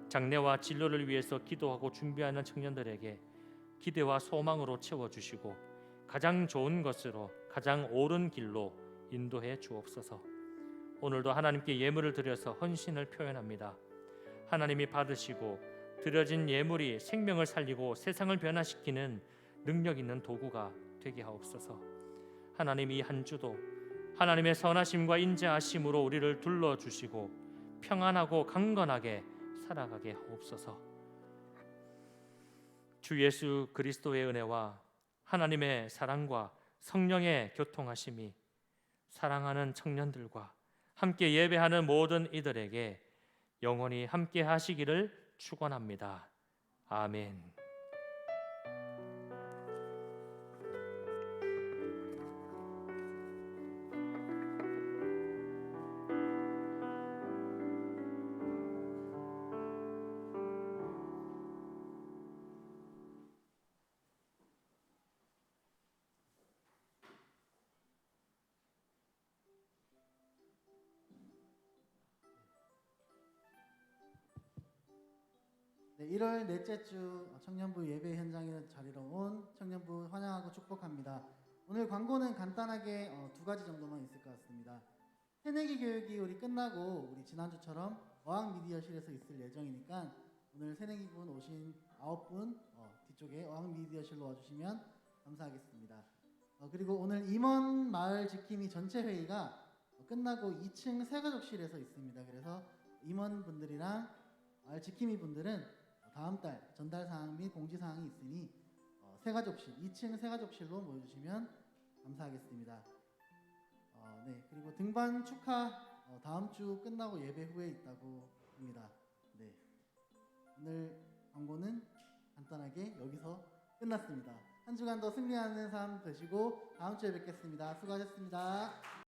장래와 진로를 위해서 기도하고 준비하는 청년들에게 기대와 소망으로 채워주시고 가장 좋은 것으로 가장 옳은 길로 인도해 주옵소서. 오늘도 하나님께 예물을 드려서 헌신을 표현합니다. 하나님이 받으시고 드려진 예물이 생명을 살리고 세상을 변화시키는 능력 있는 도구가 되게 하옵소서. 하나님, 이 한 주도 하나님의 선하심과 인자하심으로 우리를 둘러주시고 평안하고 강건하게 살아가게 하옵소서. 주 예수 그리스도의 은혜와 하나님의 사랑과 성령의 교통하심이 사랑하는 청년들과 함께 예배하는 모든 이들에게 영원히 함께 하시기를 축원합니다. 아멘. 네, 1월 넷째 주 청년부 예배 현장에 자리로 온 청년부 환영하고 축복합니다. 오늘 광고는 간단하게 두 가지 정도만 있을 것 같습니다. 새내기 교육이 우리 끝나고 우리 지난주처럼 어학미디어실에서 있을 예정이니까 오늘 새내기분 오신 9분 뒤쪽에 어학미디어실로 와주시면 감사하겠습니다. 그리고 오늘 임원 마을 지킴이 전체 회의가 끝나고 2층 새가족실에서 있습니다. 그래서 임원분들이랑 마을 지킴이 분들은 다음 달 전달 사항 및 공지 사항이 있으니 새가족실 2층 새가족실로 모여주시면 감사하겠습니다. 네, 그리고 등반 축하 다음 주 끝나고 예배 후에 있다고 합니다. 네, 오늘 광고는 간단하게 여기서 끝났습니다. 한 주간 더 승리하는 삶 되시고 다음 주에 뵙겠습니다. 수고하셨습니다.